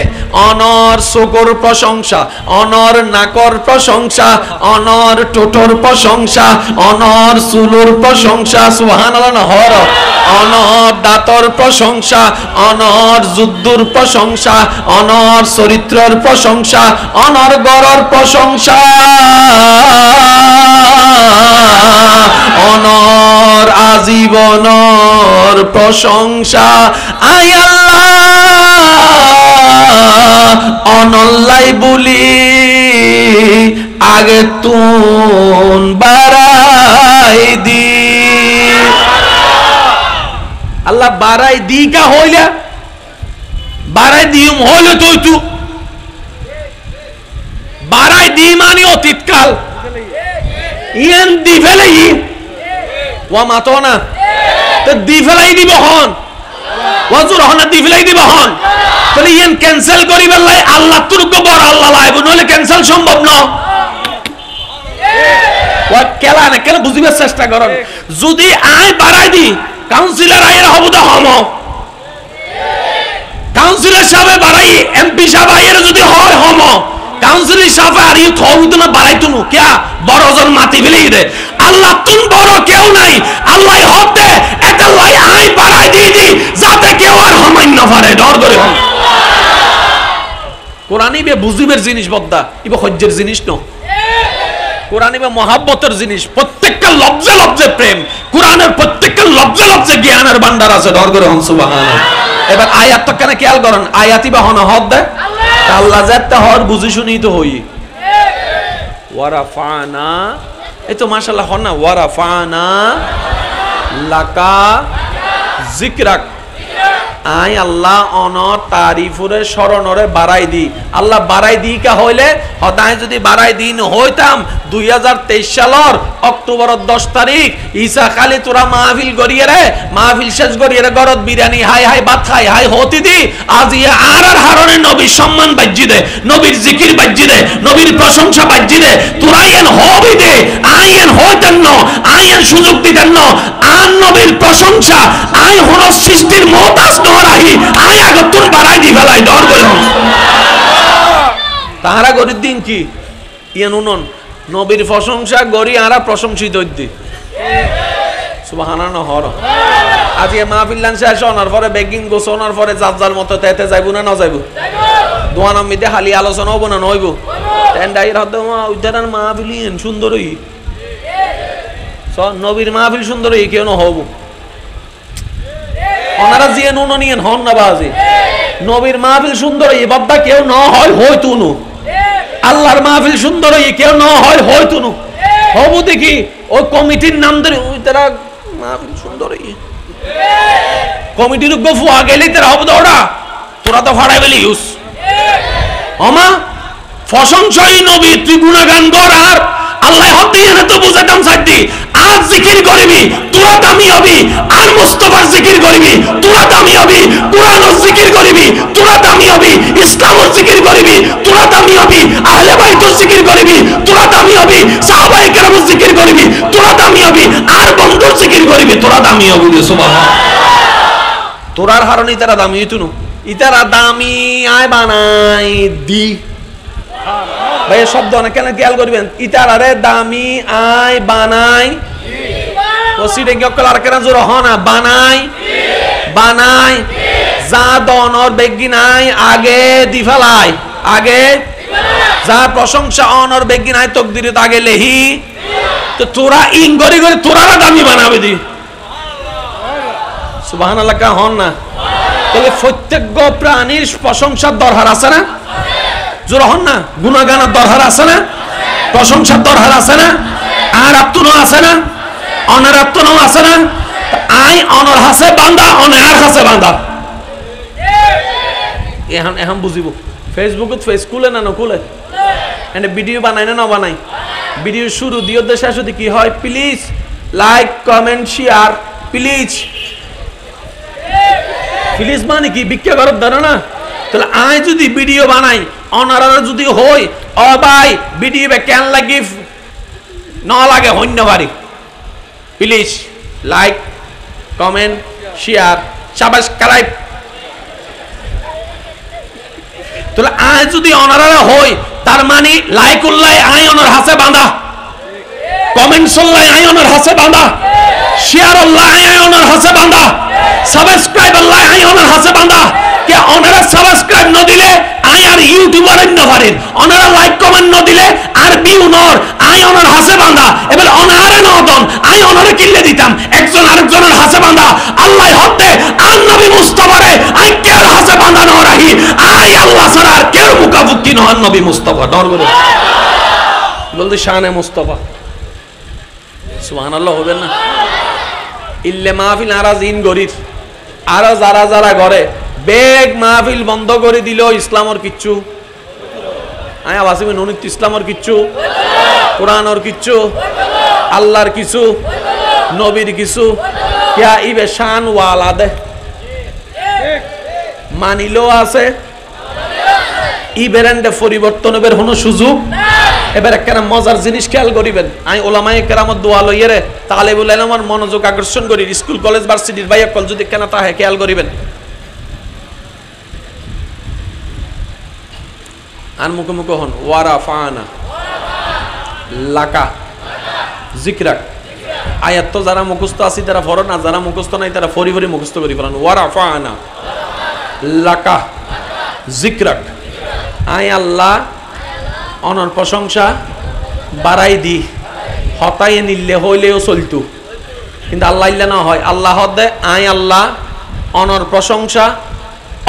অনর শুকর প্রশংসা অনর নাকর প্রশংসা অনর টোটর প্রশংসা অনর চুলুর প্রশংসা সুবহানাল্লাহ নহর অনর দাঁতর প্রশংসা অনর যুদ্ধর প্রশংসা অনর চরিত্রর প্রশংসা অনর গড়র প্রশংসা অনর আজীবনর প্রশংসা আয় আল্লাহ অনল্লাই বলি আগে তুন বাড়াই দি আল্লাহ বাড়াই দি কা হইলা বাড়াই দিম হইলে তুই তু বাড়াই দি মানে অতীতকাল ইয়ান দি ফেলাই ওয়া মাতো না তো দি ফেলাই দিব হন ওয়াজুর হন দি ফেলাই দিব হন তাহলে ইয়ান ক্যান্সেল করিবার লাই আল্লাহ তুরক বড় আল্লাহ লাইব নলে ক্যান্সেল সম্ভব না ওয়া কেলা না কেন বুঝিবার চেষ্টা করুন যদি আয় বাড়াই দি কাউন্সিলর আইরা হবো তো হম কাউন্সিলর সাহেব বাড়াই এমপি সাহেব আইরা যদি হয় হম কাউন্সিলর সাহেব আর ইউ থবিত না বাড়াইতো না কে বড় জন মাটি ফেলেই দে আল্লাহ তুন বড় কেউ নাই আল্লাহ হতে এটা লাই আই বাড়াই দি যাতে কেউ আর হমাইন না পারে ডর করে হন কোরআন ইবে বুঝিবের জিনিস বদ্দা ইবে হজ্জের জিনিস ন কোরআন ইবে মহাব্বতের জিনিস প্রত্যেকটা লফজে লফজে প্রেম কোরআনের প্রত্যেকটা লফজে লফজে জ্ঞানের ভান্ডার আছে ডর করে হন সুবহানাল্লাহ এবার আয়াত তো কেন খেয়াল করেন আয়াতই বা হন হদ দে আল্লাহ যাতে হর বুঝি শুনি তো হই ওয়ারাফানা এই তো মাশাআল্লাহ হন না ওয়ারাফানা লাকা যিকরাক আই আল্লাহ অনর তারিফুরে শরণরে বাড়াই দি আল্লাহ বাড়াই দি কা হইলে হদায় যদি বাড়াই দিন হইতাম 2023 সালের অক্টোবরের 10 তারিখ ঈসা খালি তোরা মাহফিল করিয়ে রে মাহফিল শেষ করিয়ে রে গরত বিরিয়ানি হাই হাই ভাত খাই হাই হতি দি আজ ইয়া আর হারনে নবীর সম্মান বাজ্জি দে নবীর জিকির বাজ্জি দে নবীর প্রশংসা বাজ্জি দে তোরা এন হবি দে আইন হইতেন ন আইন সুযোগ দিতেন ন আর নবীর প্রশংসা আই হন সৃষ্টির মহতাজ নরাহি আই আগতুন বাড়াই দি ফেলাই ডর করে তাহারা গরিব দিন কি ইয়ান উনন নবীর প্রশংসা গরি আরা প্রশংসিত হইতি সুবহানাল্লাহ হর আজ এ মাহফিল শেষ হওয়ার পরে বেগিং গোছানোর পরে জাল মতো তেতে যাইব না না যাইব দোয়ান আমিতে খালি আলোচনা হবো না নইব টেন্ডাইর হদ উদ্ধারণ মাহফিল সুন্দরই নবীর মাহফিল সুন্দরই কেউ না হব ওনারা জিয়ে নুন নিয়েন হন না বাজে নবীর মাহফিল সুন্দরই বাবা কেউ না হয় হয়তো নু আল্লাহর মাহফিল সুন্দরই কেউ না হয় হয়তো নু হবু দেখি ওই কমিটির নাম ধরে ওই তারা মাহফিল সুন্দরই কমিটির গফু আগেলি তারা হবু দৌড়া তোরা তো ফাড়াই বেলি ইউস আমা প্রশংসাই নবী তুই গুণাগান কর আর আল্লাহ হতে এনে তো বুঝাতাম সাইদি আজ জিকির করবি তোরা দামি হবি আর মুস্তাফার জিকির করবি তোরা দামি হবি কোরআনের জিকির করবি তোরা দামি হবি ইসলামের জিকির করবি তোরা দামি হবি আহলে বাইতের জিকির করবি তোরা দামি হবি সাহাবায়ে কেরামের জিকির করবি তোরা দামি হবি আর বন্ধুর জিকির করবি তোরা দামি হবি সুবহানাল্লাহ তোরার হারনি তারা দামি হইতুনো ইতারা দামি আয় বানাই দি ভাই শব্দ না কেন খেয়াল করবেন ইতারারে দামি আয় বানাই ওসিডে গকল আর কেন জোর হনা বানাই বানাই যা দনর বেগি নাই আগে দি ফেলাই আগে যা প্রশংসা অনর বেগি নাই তকদিরে আগে লেহি তো তোরা ইন গরি গরি তোরারা দামি বানাবে দি সুবহানাল্লাহ কা হন না তাহলে প্রত্যেক প্রাণীর প্রশংসার দরকার আছে না জোর হন না গুণগানের দরকার আছে না প্রশংসার দরকার আছে না আর আত্মনো আছে না অনার আত্মনো আছে না আই অনর হাসে বান্দা অনার হাসে বান্দা এখন এখন বুঝিব ফেসবুকত ফেস খুলে না না খুলে এনে ভিডিও বানাই না না বানাই ভিডিও শুরু দিও দেশে শুধু কি হয় please like comment share please please মানে কি ভিক্ষা করার ধরে না তাহলে আই যদি ভিডিও বানাই অনারা যদি হই ও ভাই ভিডিও কেন লাগি ন লাগে হন্য বাড়ি please like comment share subscribe তাহলে আই যদি অনারা হই তার মানে লাইক উল্লাই আই অনার হাসে বাঁধা কমেন্ট উল্লাই আই অনার হাসে বাঁধা শেয়ার উল্লাই আই অনার হাসে বাঁধা সাবস্ক্রাইব উল্লাই আই অনার হাসে বাঁধা কে অনারা সাবস্ক্রাইব ন দিলে আই আর ইউটিউবার ন পারেন অনারা লাইক কমেন্ট ন দিলে আর ভিউ নর আই অনার হাসে বাঁধা এবার অনারে নদন আই অনারে কিল্লে দিতাম একজন আরেকজনের হাসে বাঁধা আল্লাহ হতে আর নবী মুস্তাফারে আই কের হাসে বাঁধা ন রাহি আই আল্লাহ ছাড়া আর কের মুকাফুকি নহন নবী মুস্তাফা ডর করে বলতে শানে মুস্তাফা সুবহানাল্লাহ হবে না ইল্লে মাহফিল আরাজ ইন গরির আর যারা যারা ঘরে বেগ মাহফিল বন্ধ করে দিল ইসলামর কিচ্ছু আয়া ওয়াসিমিন উনিত ইসলামর কিচ্ছু কোরআনর কিচ্ছু আল্লাহর কিছু নবীর কিছু কিয়া ইবে শান ওয়ালা দে মানিলো আছে ইবেরেন্ডে পরিবর্তন এর কোনো সুযোগ এবার একটা মজার জিনিস খেয়াল করিবেন আই ওলামায়ে কেরামত দোয়া লইয়ে রে তাহলে বলেন আমার মনোযোগ আকর্ষণ করি স্কুল কলেজ ভার্সিটির ভাইয়া কল যদি কেন তাহে খেয়াল করিবেন আর মুখে মুখে হন ওয়ারাফানা লাকা জিকরাক আয়াত তো যারা মুখস্থ আছে তারা ফরজ না যারা মুখস্থ নাই তারা ফরি ফরি মুখস্থ করি ফেলান ওয়ারাফানা লাকা জিকরাক আয় আল্লাহ অনর প্রশংসা বাড়াই দি হতাই নিলে হইলেও চলতো কিন্তু আল্লাহ ইল্লা না হয় আল্লাহ দে আয় আল্লাহ অনর প্রশংসা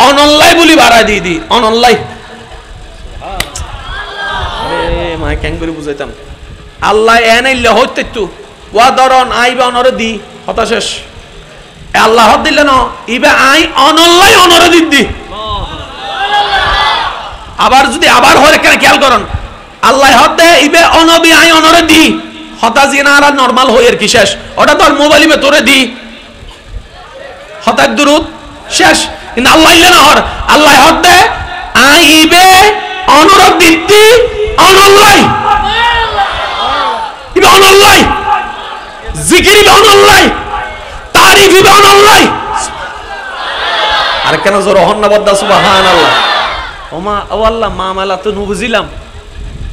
অনল্লাই বলি বাড়াই দি দি অনল্লাই মাই কেন করে বুঝাইতাম আল্লাহ এনাইলে হইতে তো ওয়া দরন আইবে অনরে দি হতা শেষ আল্লাহ দিলে না ইবে আই অনল্লাই অনরে দি আবার যদি আবার হয় কেন খেয়াল করুন আল্লাহ হদে ইবে অনবি আই অনরে দি হতা জিনারা নরমাল হই এর কি শেষ ওটা তোর মোবাইল মে তোরে দি হতা দুরুদ শেষ কিন্তু আল্লাহ ইল্লা না হর আল্লাহ হদে আই ইবে অনরে দিতি অনল্লাই ইবে অনল্লাই জিকির ইবে অনল্লাই তারিফ ইবে অনল্লাই আর কেন জোর হন না বদ্দা সুবহানাল্লাহ ওমা ও আল্লাহ মামালা তো বুঝিলাম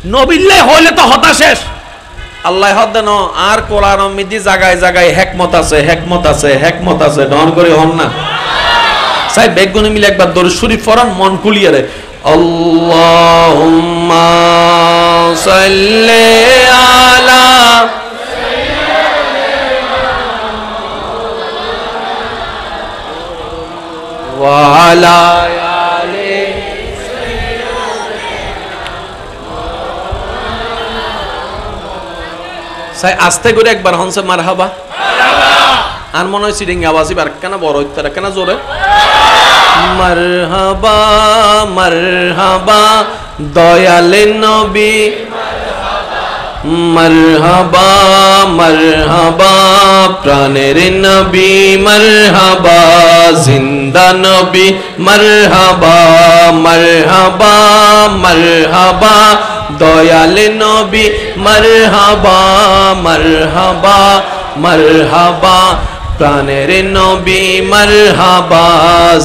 নবিল্লে হইলে তো হতা শেষ আল্লাহ হদ ন আর কোরআন মিদি জায়গায় জায়গায় হিকমত আছে হিকমত আছে হিকমত আছে ডন করে হন না সাই বেগুনে মিলে একবার দরুদ শরীফ পড়ান মন কুলিয়ে রে আল্লাহুম্মা সাল্লি আলা ওয়া আলা সাই আস্তে করে একবার হনসে মারহাবা আর মনে হয় সিডিং আওয়াজ এবার কেন বড় হইতে কেন জোরে মারহাবা মারহাবা দয়ালে নবী মারহাবা মারহাবা প্রাণের নবী মারহাবা জিন্দা নবী মারহাবা মারহাবা মারহাবা দয়ালে নবী মারহাবা মারহাবা মারহাবা প্রাণের নবী মারহাবা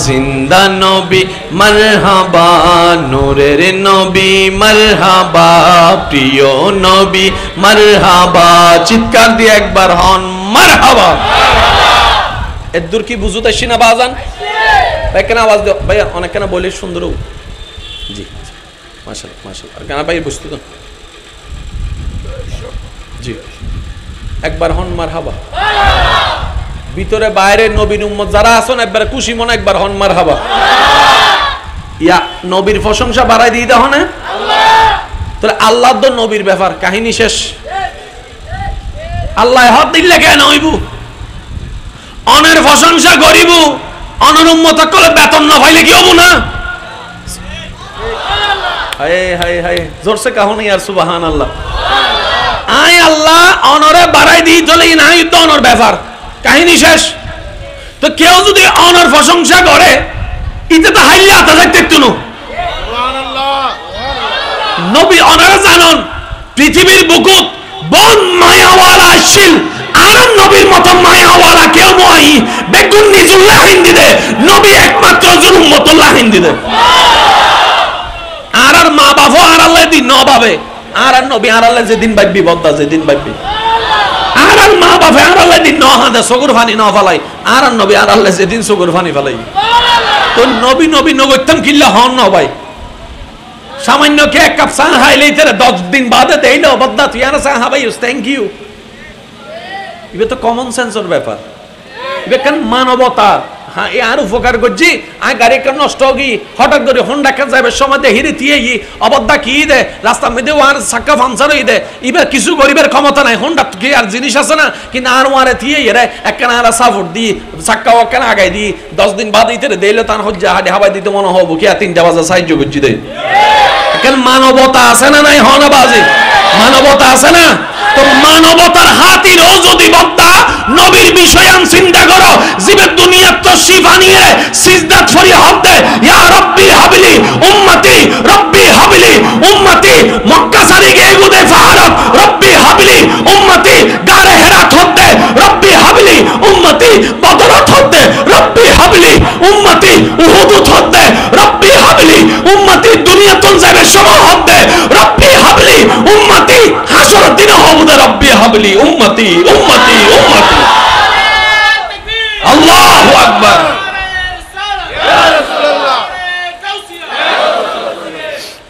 জিন্দা নবী মারহাবা নূরের নবী মারহাবা প্রিয় নবী মারহাবা চিৎকার দিয়ে একবার হন মারহাবা এর দূর কি বুঝতে আসছি না বাজান ভাই কেন আওয়াজ দাও ভাইয়া অনেক কেন বলে সুন্দর জি মাশাআল্লাহ মাশাআল্লাহ আর কেন ভাই বুঝতে তো জি একবার হন মারহাবা ভিতরে বাইরে নবীর উম্মত যারা আছেন একবার খুশি মনে একবার হন মারহাবা ইয়া নবীর প্রশংসা বাড়াই দিয়ে দাও না আল্লাহ তাহলে আল্লাহ তো নবীর ব্যাপার কাহিনী শেষ আল্লাহ হদ দিলে কেন হইব অনের প্রশংসা করিব অনর উম্মত কলে বেতন না পাইলে কি হবো না হায় হায় হায় জোরসে কাহো না ইয়ার সুবহানাল্লাহ আয় আল্লাহ অনরে বাড়াই দিই চলে না তো অনর ব্যাপার কাহিনী শেষ। তো কেউ যদি অনর প্রশংসা করে ইতে তো হাইলে আতা থাকতে একটু নবী অনারা জানন পৃথিবীর বুকুত বন মায়াওয়ালা আসছিল আর নবীর মত মায়াওয়ালা কেউ নয় বেগুন নিজুল্লাহ হিন্দিতে নবী একমাত্র জন উম্মতুল্লাহ হিন্দিতে আর মা বাবা আর আল্লাহ দিন ন ভাবে আর নবী আর আল্লাহ যেদিন ভাববি বদ্দা যেদিন ভাববি আর মা বাবা আর আল্লাহ দিন ন হাতে চকুর পানি ন ফেলাই আর নবী আর আল্লাহ যেদিন চকুর পানি ফেলাই তো নবী নবী নগত্যম কিল্লা হন ন ভাই সামান্য কে এক কাপ চা খাইলেই তারা 10 দিন বাদে দেইলো বদ্দা তুই আর চা খাবাই থ্যাংক ইউ এটা তো কমন সেন্সর ব্যাপার এটা কেন মানবতা হ্যাঁ এ আর উপকার করছি আর গাড়ি কেন নষ্ট হোক হঠাৎ করে হন্ডা কেন যাবে সময় দে হিরে দিয়ে অবদ্ধা কি দে রাস্তার মধ্যে আর চাক্কা পাংচার হয়ে দে এবার কিছু গরিবের ক্ষমতা নাই হন্ডা কি আর জিনিস আছে না কিন্তু আর ওয়ারে দিয়ে রে একখান আর সাপোর্ট দিই চাক্কা ওখান আগাই দিই 10 দিন বাদ ইতে দিলে তার হজ্জা হাডে হাবাই দিতে মনে হবো কি আর 3টা বাজে সাহায্য করছি দে কেন মানবতা আছে না নাই হনা বাজে মানবতা আছে না তো মানবতার হাতিরও যদি বদ্দা নবীর বিষয় চিন্তা করো জীবের দুনিয়ার তো শিফা নিয়ে সিজদাত ফরিয়াদ দে ইয়া রব্বি হাবলি উম্মতি রব্বি হাবলি উম্মতি মক্কা সারি গে গুদে ফারাত রব্বি হাবলি উম্মতি গারে হেরাত হতে রব্বি হাবলি উম্মতি বদরত হতে রব্বি হাবলি উম্মতি উহুদ হতে রব্বি হাবলি উম্মতি দুনিয়া তুল যাবে সময় হতে রব্বি হাবলি উম্মতি হাসর দিন হবে রব্বি হাবলি উম্মতি উম্মতি উম্মতি আল্লাহু আকবার ইয়া রাসূলুল্লাহ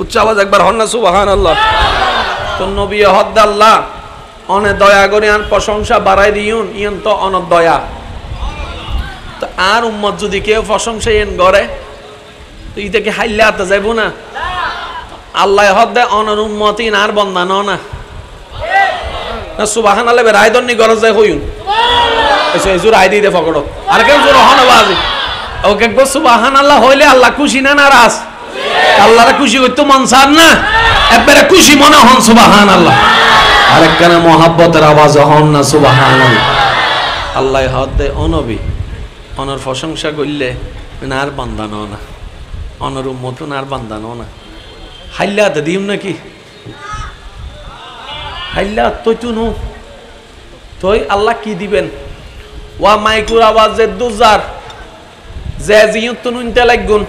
উচ্চ আওয়াজ একবার হন না সুবহানাল্লাহ। তো নবী হদ আল্লাহ অনে দয়া করে আর প্রশংসা বাড়াই দিউন ইন তো অন দয়া তো আর উম্মত যদি কেউ প্রশংসা এন করে তো ইটাকে হাইলে আতে যাইব না আল্লাহ হদ অনর উম্মতি আর বন্দা ন না না সুবহানাল্লাহ রায় দন্নি গরজ যায় হইউন এসে জোর আই দিতে ফকড়ো আর কেউ জোর হন বাজি ওকে গো সুবহানাল্লাহ হইলে আল্লাহ খুশি না নারাজ আল্লাহর খুশি হইতো মন চান না একবারে খুশি মনে হন সুবহানাল্লাহ আরেকখানে মহব্বতের আওয়াজ হন না সুবহানাল্লাহ। আল্লাহ হদে অনবী অনর প্রশংসা করলে নার বান্দা ন না অনর উম্মত নার বান্দা ন না হাইলা তে দিম নাকি হাইলা তুই তুনু তুই আল্লাহ কি দিবেন ওয়া মাইকুর আওয়াজে দুজার যে জিয়ত তুনুনতে লাগুন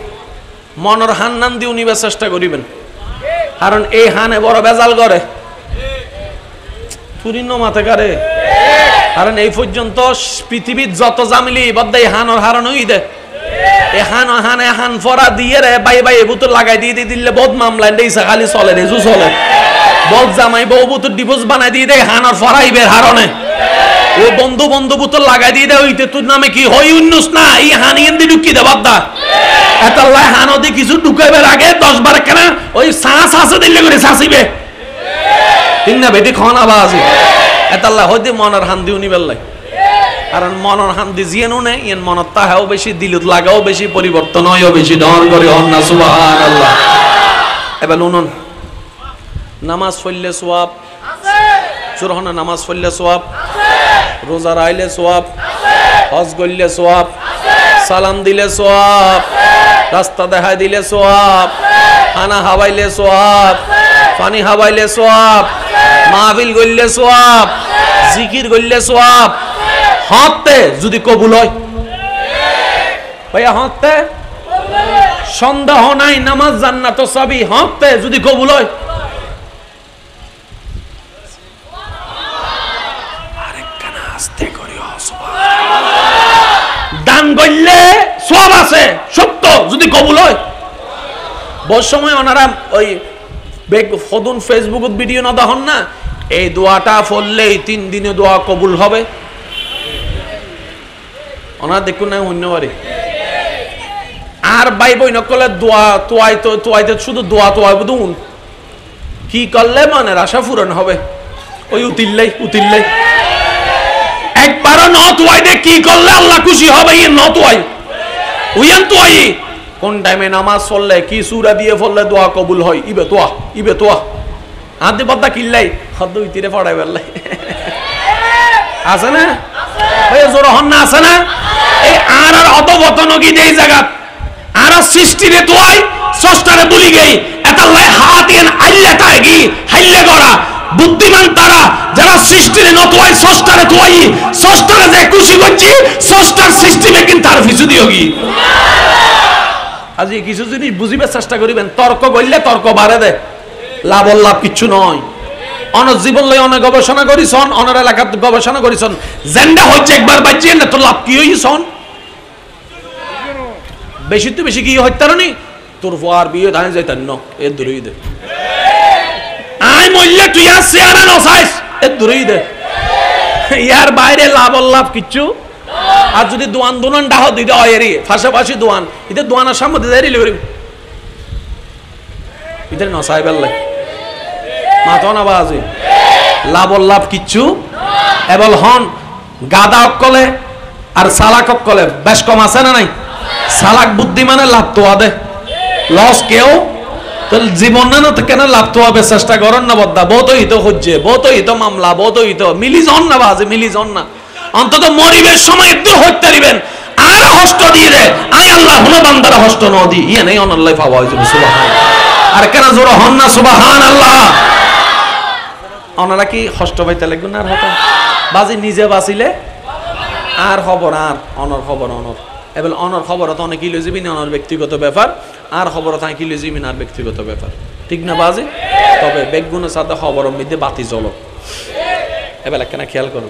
মনর হান্নান দিউ নিবে চেষ্টা করিবেন কারণ এই হানে বড় বেজাল করে তুরিন মাথা কারে কারণ এই পর্যন্ত পৃথিবীর যত জামিলি বদ্দা এই হানর হারণ হই দে এই হান হানে হান ফরা দিয়ে রে বাই বাই বুতুর লাগাই দিয়ে দিলে বহুত মামলা দেইছে খালি চলে রেজু চলে বহুত জামাই বউ বুতুর ডিভোর্স বানাই দিয়ে দে হানর ফরাইবের হারণে ও বন্ধু বন্ধু বুতুর লাগাই দিয়ে দে ওইতে তোর নামে কি হই উন্নুস না এই হানিয়েন দি ঢুকি দে বাদ্দা এত আল্লাহ হানদি কিছু ঢুকাইবার আগে 10 বার কেন ওই শ্বাস আছে দিলে করে শাসিবে ঠিক না বেটি খন আওয়াজ এত আল্লাহ হইতে মনের হান দিউ নিবেলাই কারণ মনের হান দি জিয়েনও নেই ইন মনত তাহাও বেশি দিলত লাগাও বেশি পরিবর্তন হয়ও বেশি ডর করে হন না সুবহানাল্লাহ। এবার উনুন নামাজ পড়লে সওয়াব আছে জোর হন নামাজ পড়লে সওয়াব আছে রোজা রাইলে সওয়াব আছে হজ করলে সওয়াব আছে সালাম দিলে সওয়াব আছে রাস্তা দেখাই দিলে সওয়াব আছে খানা হাওয়াইলে সওয়াব আছে পানি হাওয়াইলে সওয়াব আছে মাহফিল করলে সওয়াব আছে জিকির করলে সওয়াব হতে যদি কবুল হয় ভাইয়া হতে সন্দেহ নাই নামাজ জান্নাত সবই হতে যদি কবুল হয় আরেকখানা আস্তে করি দান করলে সওয়াব আছে সত্য যদি কবুল হয় বহু সময় ওনারা ওই ফদুন ফেসবুকত ভিডিও না দেখুন না এই দোয়াটা পড়লেই 3 দিনে দোয়া কবুল হবে ওনারা দেখুন না অন্যবারে আর ভাই বই নকলে দোয়া তোয়াইতে শুধু দোয়া তোয়াই বুঝুন কি করলে মনের আশা পূরণ হবে ওই উতিল্লাই একবারও ন তোয়াইতে কি করলে আল্লাহ খুশি হবে ই ন তোয়াই উইয়ান তোয়াই কোন টাইমে নামাজ পড়লে কি সূরা দিয়ে পড়লে দোয়া কবুল হয় ইবে তোয়া আদি বদ্দা কিল্লাই হদ উইতিরে পড়াই বেলাই আছে না? ওই জোর হন না, আছে না? এই আর অধবতন কি এই জায়গা আর সৃষ্টিরে তোয়াই স্রষ্টারে বলি গই এতাল্লাই হাতিয়ান আল্লাটায় কি হাইলে গড়া বুদ্ধিমান তারা যারা সৃষ্টিরে নতোয়াই স্রষ্টারে তোয়াই স্রষ্টারে যে খুশি করছি স্রষ্টার সিস্টেমে কিন্তু তার পিছু দিও কি আজি কিছু জিনিস বুঝিবার চেষ্টা করিবেন। তর্ক করলে তর্ক বাড়ে দেয়, লাভ লাভ কিচ্ছু নয়। অনেক জীবন লই অনেক গবেষণা করিছন, অনেক এলাকাত গবেষণা করিছন, জেন্ডা হচ্ছে একবার বাচ্চি না তো লাভ কি হইছন? বেশি তো বেশি কি হইতারনি তোর ফুয়ার বিয়ে ধান যাইতার ন এর দূরেই দে আই মইলে তুই আর চেয়ারা নসাইস এর দূরেই দে ইয়ার বাইরে লাভ লাভ কিচ্ছু। আর যদি দোয়ান দোনান ডাহ দিতে হয় এরি পাশাপাশি দোয়ান ইতে দোয়ানের সামনে দিতে এরি লিবরি ইতে নসাই বেললে মাথা না বাজি লাভ লাভ কিচ্ছু। এবল হন গাদা অকলে আর সালাক অকলে বেশ কম আছে না নাই? সালাক বুদ্ধিমানে লাভ তো আদে লস কেউ তো জীবন না তো কেন লাভ তো হবে চেষ্টা করেন না বদ্দা বহুত হিত হচ্ছে বহুত হিত মামলা বহুত হিত মিলি জন না বাজে মিলি জন না অন্তত মরিবের সময় একটু হত্যা দিবেন আর হস্ত দিয়ে দে আই আল্লাহ হুনা বান্দারা হস্ত ন দি ইয়ে নাই অনাল্লাহ পাওয়া হইছে সুবহান আর কেন জোর হন না সুবহান আল্লাহ। ওনারা কি হস্ত পাইতে লাগবে না আর হতো বাজি নিজে বাঁচিলে আর খবর আর অনর খবর অনর এবার অনর খবর তো অনেক কিলো যাবি না অনর ব্যক্তিগত ব্যাপার আর খবর তো কিলো যাবি না আর ব্যক্তিগত ব্যাপার ঠিক না বাজি। তবে বেগুনের সাথে খবর মধ্যে বাতি জ্বলো এবার কেন খেয়াল করো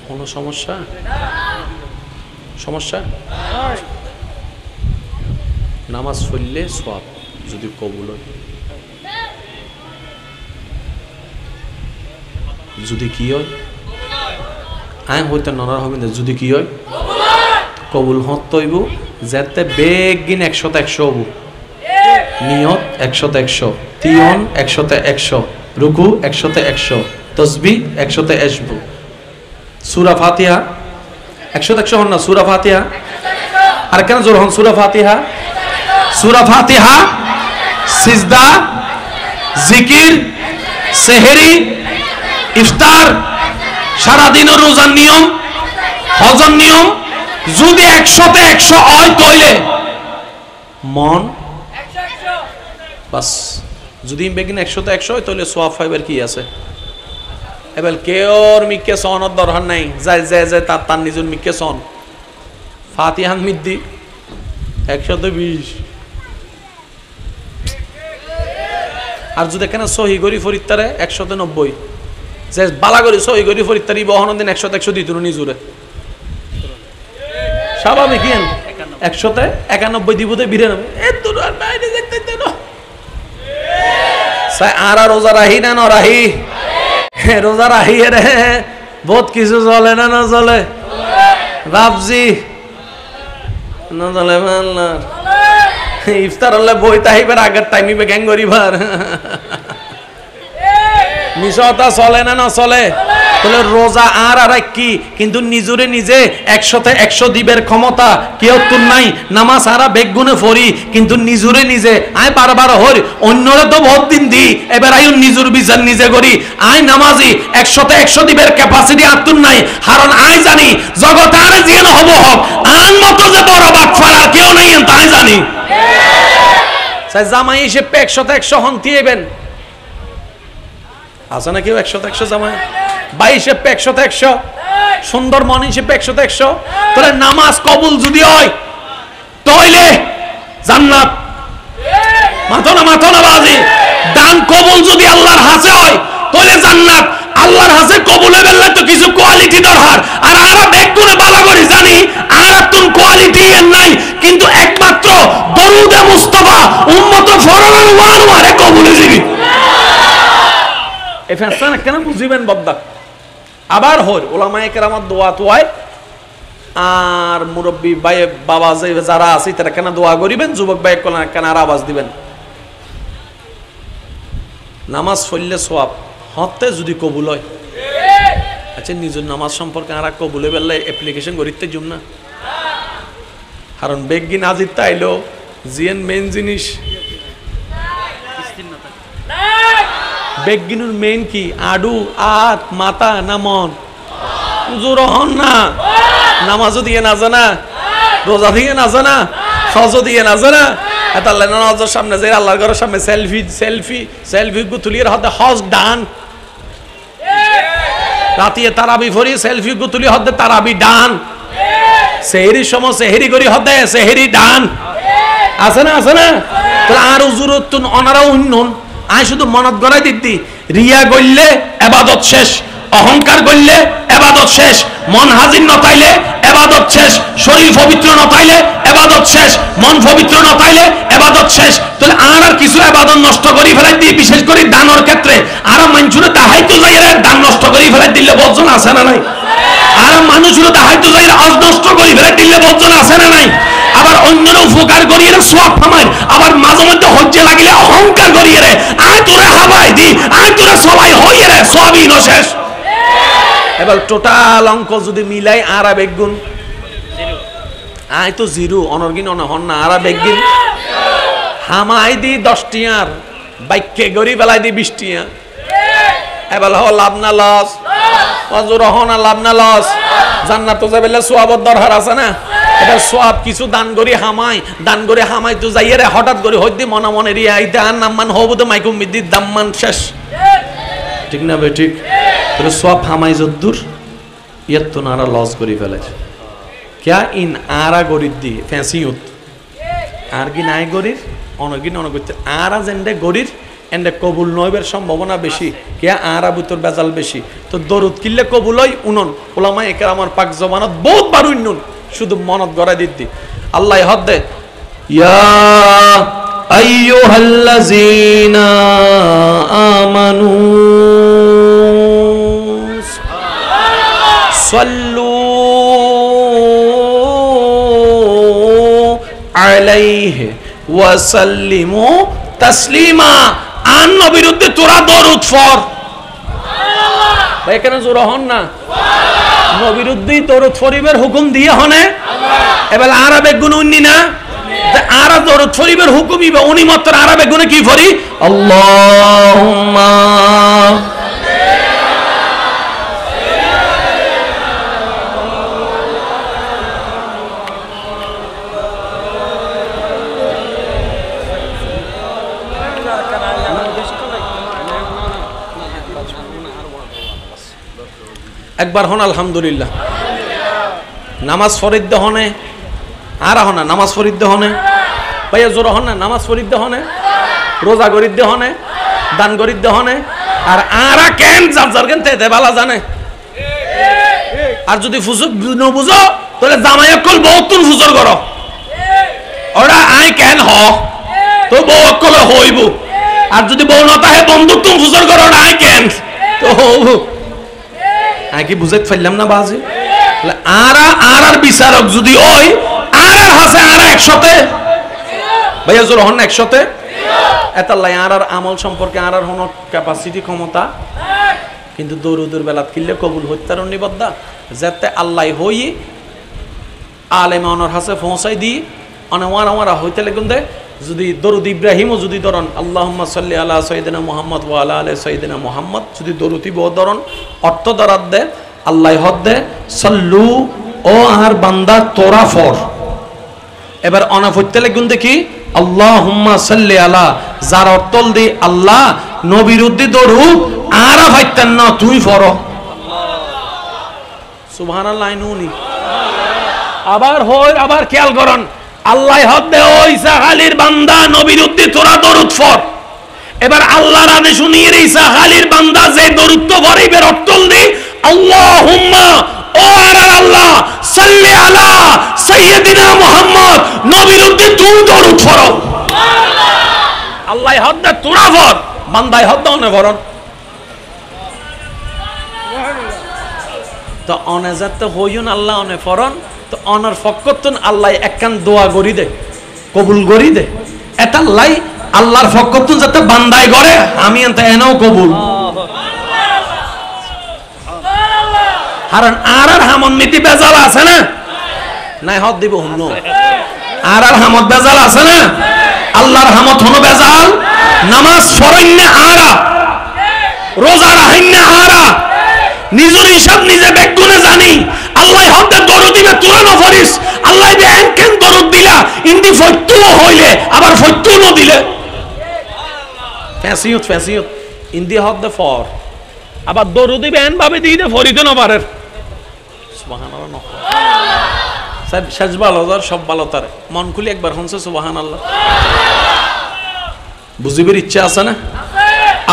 কোনো সমস্যা সমস্যা নামাজ পড়লে সওয়াব যদি কবুল হয় যদি কি হয় আয় হইতে ননার হবে না যদি কি হয় কবুল হত তৈব যেতে বেগিন 100 হবু নিয়ত 100 তিয়ন 100 রুকু 100 তসবিহ 100 আসবু সূরা ফাতিহা 100 হন না সূরা ফাতিহা আর কেন জোর হন সূরা ফাতিহা সিজদা জিকির সেহরি ইফতার সারা দিনের রোজার নিয়ম হজর নিয়ম যদি 100 হয় তইলে মন বাস যদি বেগিন 100 হয় তাহলে সওয়াব পাইবার কি আছে। এবার কেওর মিকে সনদ দরকার নাই যায় যায় যায় তার নিজের মিকে সন ফাতিহান মিদ্দি 120 আর যদি কেন সহি গরি ফরিত্তারে 190 যে বালা করি সহি গরি ফরিত্তারি বহন দিন 100 দিত নিজুরে স্বাভাবিক 191 দিবতে 92 এত আর বাইরে দেখতে দেন সাই আর রোজা রাহি না না রাহি রোজা রাহি রে বহুত কিছু চলে না না চলে বাবজি না চলে মাল্লা ইফতার হলে বই তাহিবার আগের টাইমিবে গ্যাং করিবার মিশতা চলে না না চলে তাহলে রোজা আর কি কিন্তু নিজরে নিজে 100 দিবের ক্ষমতা কেউ তোর নাই নামাজ আরা বেগুনে ফরি কিন্তু নিজরে নিজে আয় বারবার হর অন্যরে তো বহুত দিন দি এবার আই নিজুর বিচার নিজে করি আয় নামাজি 100 দিবের ক্যাপাসিটি আর তোর নাই কারণ আই জানি জগতে আর জিন হব হব আন মতো যে বড় বাটফার আর কেউ নাই তাই জানি সাই জামাই এসে 100 হন দিবেন আছে না কেউ 100 জামাই 22 100 সুন্দর মন হিসেবে 100 তাহলে নামাজ কবুল যদি হয় তাইলে জান্নাত মাথা না বাজি দান কবুল যদি আল্লাহর হাতে হয় তাহলে জান্নাত আল্লাহর হাতে কবুল হলে তো কিছু কোয়ালিটি দরকার আর আমরা বেগুনে বালা করি জানি আর তুন কোয়ালিটি এর নাই কিন্তু একমাত্র দরুদে মুস্তাফা উম্মত ফরমান ওয়ানওয়ারে কবুল হইবি এই ফেসলা কেন বুঝিবেন বদ্দা আবার হর ওলামায়ে কেরামত দোয়া তোয়ায় আর মুরব্বী ভাই বাবা যারা আছে তারা কেন দোয়া করিবেন যুবক ভাই কেন আর আওয়াজ দিবেন নামাজ পড়লে সওয়াব হতে যদি কবুল হয় আচ্ছা নিজের নামাজ সম্পর্কে আর কবুলে বেললে অ্যাপ্লিকেশন করিতে জুম না কারণ বেগিন আজিত আইলো জিএন মেন জিনিস বেগিনুর মেইন কি? আডু, আত, মাথা না মন? জোর হন না। নামাজও দিয়ে না জানা, রোজা দিয়ে না জানা, হজ দিয়ে না জানা, এত আল্লাহ নামাজের সামনে যে আল্লাহর ঘরের সামনে সেলফি সেলফি সেলফি গুতুলির হাতে হজ ডান, রাতিয়ে তারাবি ফরি সেলফি গুতুলি হতে তারাবি ডান, সেহেরি সময় সেহেরি করি হতে সেহেরি ডান, আছে না আছে না? তাহলে আর জরুরত অনারাও উন্নয়ন। আয় শুধু মনত গড়াই দিদি, রিয়া গড়লে এবাদত শেষ, অহংকার করলে এবাদত শেষ, মন হাজির নতাইলে এবাদত শেষ, শরীর পবিত্র নতাইলে এবাদত শেষ, মন পবিত্র নতাইলে এবাদত শেষ। তাহলে আর কিছু এবাদত নষ্ট করি ফেলাই দিই, বিশেষ করে দানের ক্ষেত্রে আর মানুষের দাহাইতো যাইরে দান নষ্ট করি ফেলাই দিলে বর্জন আছে না নাই? আর মানুষের দাহাইতো যাইরে হজ নষ্ট করি ফেলাই দিলে বর্জন আছে না নাই? আবার অন্যের উপকার করিয়ে সওয়াব পামায়, আবার মাঝে মধ্যে হজ্জে লাগিলে অহংকার করিয়ে রে আয় তোরে হাবাই দি, আয় তোরে সবাই হইয়ে রে সবই নশেষ। এবার টোটাল অঙ্ক যদি মিলাই আর বেগুন আয় তো জিরো, অনর্গিন অনহন না আর বেগুন হামাই দি 10 টিয়ার বাইকে গরি বেলাই দি 20 টিয়া। এবার হ লাভ না লস, অজুর হন লাভ না লস। জান্নাত যাবে সোয়াবর দরকার আছে না? এটা সোয়াব কিছু দান করি হামাই, দান করে হামাই তো যাইয়ে রে হঠাৎ করে হইতে মনে মনে রিয়া আইতে আর নাম্মান হবো তো মাইকুম মিদ্দির দাম্মান শেষ, ঠিক না বে ঠিক? তাহলে সব হামাই যদ্দুর ইয়ার তো নারা লস করি ফেলেছে। ক্যা ইন আরা গরির দি ফ্যাঁসিউত আর কি নাই গরির অনগিন অনগরিতে আরা জেন্ডে গরির এন্ডে কবুল নইবের সম্ভাবনা বেশি। ক্যা আরা বুতর বেজাল বেশি। তো দরুদ কিনলে কবুল হয় উনন ওলামা একের আমার পাক জবানত বহুত বার উন্নন, শুধু মনত গড়াই দিদি আল্লাহ হদ দে ইয়া আইয়ুহাল্লাযীনা আমানু সাল্লু আলাইহি ওয়া সাল্লিমু তাসলিমা। আন নবীর উদ্দে তোরা দরুদ পড়। ভাই কেন জোর হন না? নবীর উদ্দে দরুদ পড়িবার হুকুম দিয়ে হনে এবার আরবে গুণ উন্নি না আরা দরুদ পড়িবার হুকুমই বা উনি মাত্র আরবে গুণে কি পড়ি? আল্লাহুম্মা একবার হন আলহামদুলিল্লাহ। নামাজ ফরিদ্দ হনে আর হনা নামাজ ফরিদ্দ হনে ভাইয়া জোর হন না নামাজ ফরিদ্দ হনে, রোজা গরিদ্দ হনে, দান গরিদ্দ হনে। আর আরা কেন যার কেন তে বালা জানে। আর যদি ফুজুক ন বুঝো তাহলে জামাই অকল বহুতুন ফুজর করো ওরা আই কেন হ তো বউ অকল হইব। আর যদি বউ নতা হে বন্ধু তুমি ফুজর করো না আই কেন তো হইব। আই কি বুঝাইতে পারলাম না বাজে? আরা আর বিচারক যদি ওই আর হাসে আর একসাথে ভাইয়া জোর হন একসাথে এতাল্লাই আর আমল সম্পর্কে আর হন ক্যাপাসিটি ক্ষমতা। কিন্তু দরুদের বেলাত কিনলে কবুল হত্যার নিবদ্ধা যাতে আল্লাহ হই আলেম অনর হাসে পৌঁছাই দি অনেওয়ার আমারা হইতে লেগুন দে। যদি দরুদ ইব্রাহিমও যদি ধরন আল্লাহুম্মা সাল্লি আলা সাইয়্যিদিনা মুহাম্মদ ওয়া আলা আলি সাইয়্যিদিনা মুহাম্মদ যদি দরুদি বো ধরন অর্থ দরাদ দে আল্লাহ হদ দে সাল্লু ও আর বান্দা তোরা ফর। এবার অনাফ হইতে লেগুন দেখি আল্লাহুম্মা সাল্লি আলা যার অর্থল দি আল্লাহ নবীর উদ্দি দরুদ আরা ভাইতেন না তুই ফর সুবহানাল্লাহ নুনি। আবার হয় আবার খেয়াল করন আল্লাহ হদ দে ও ঈসা আলীর বান্দা নবীর উদ্দি তোরা দরুদ ফর। এবার আল্লাহর আদেশ শুনিয়ে ঈসা আলীর বান্দা যে দরুদ তো ফরিবের অর্থল দি আল্লাহুম্মা ও আর আল্লাহ সাল্লি আলা সাইয়্যিদিনা মুহাম্মদ নবীর উদ্দি তুই দরুদ ফর। আল্লাহ হদ দে তোরা ফর বান্দাই হদ দাও না ফরন। তো অনেজাত তো হইউন আল্লাহ অনে ফরন তো অনার ফকতন আল্লাহ একখান দোয়া গড়ি দে কবুল গড়ি দে এটা লাই আল্লাহর ফকতন যাতে বান্দাই গড়ে আমি এত এনাও কবুল। কারণ আর হামদ নীতি বেজাল আছে না নাই হদ দিব হুন আর হামদ বেজাল আছে না আল্লাহর হামদ হনো বেজাল নামাজ ফরইন্নে আরা রোজা রাহিন না হারা নিজের হিসাব নিজে বেগুনে জানি আল্লাহ হতে দরুদ দিবে তুই না ফরিস আল্লাহ বে কেন দরুদ দিলা ইন্দি ফয়তু হইলে আবার ফয়তু ন দিলে ফ্যাসিয়ত ইন্দি হতে ফর আবার দরুদ দিবে এন ভাবে দিতে ফরিতে না পারে সুবহানাল্লাহ স্যার শেষ ভালো সব ভালো তার মন খুলে একবার হনছে সুবহানাল্লাহ বুঝিবার ইচ্ছা আছে না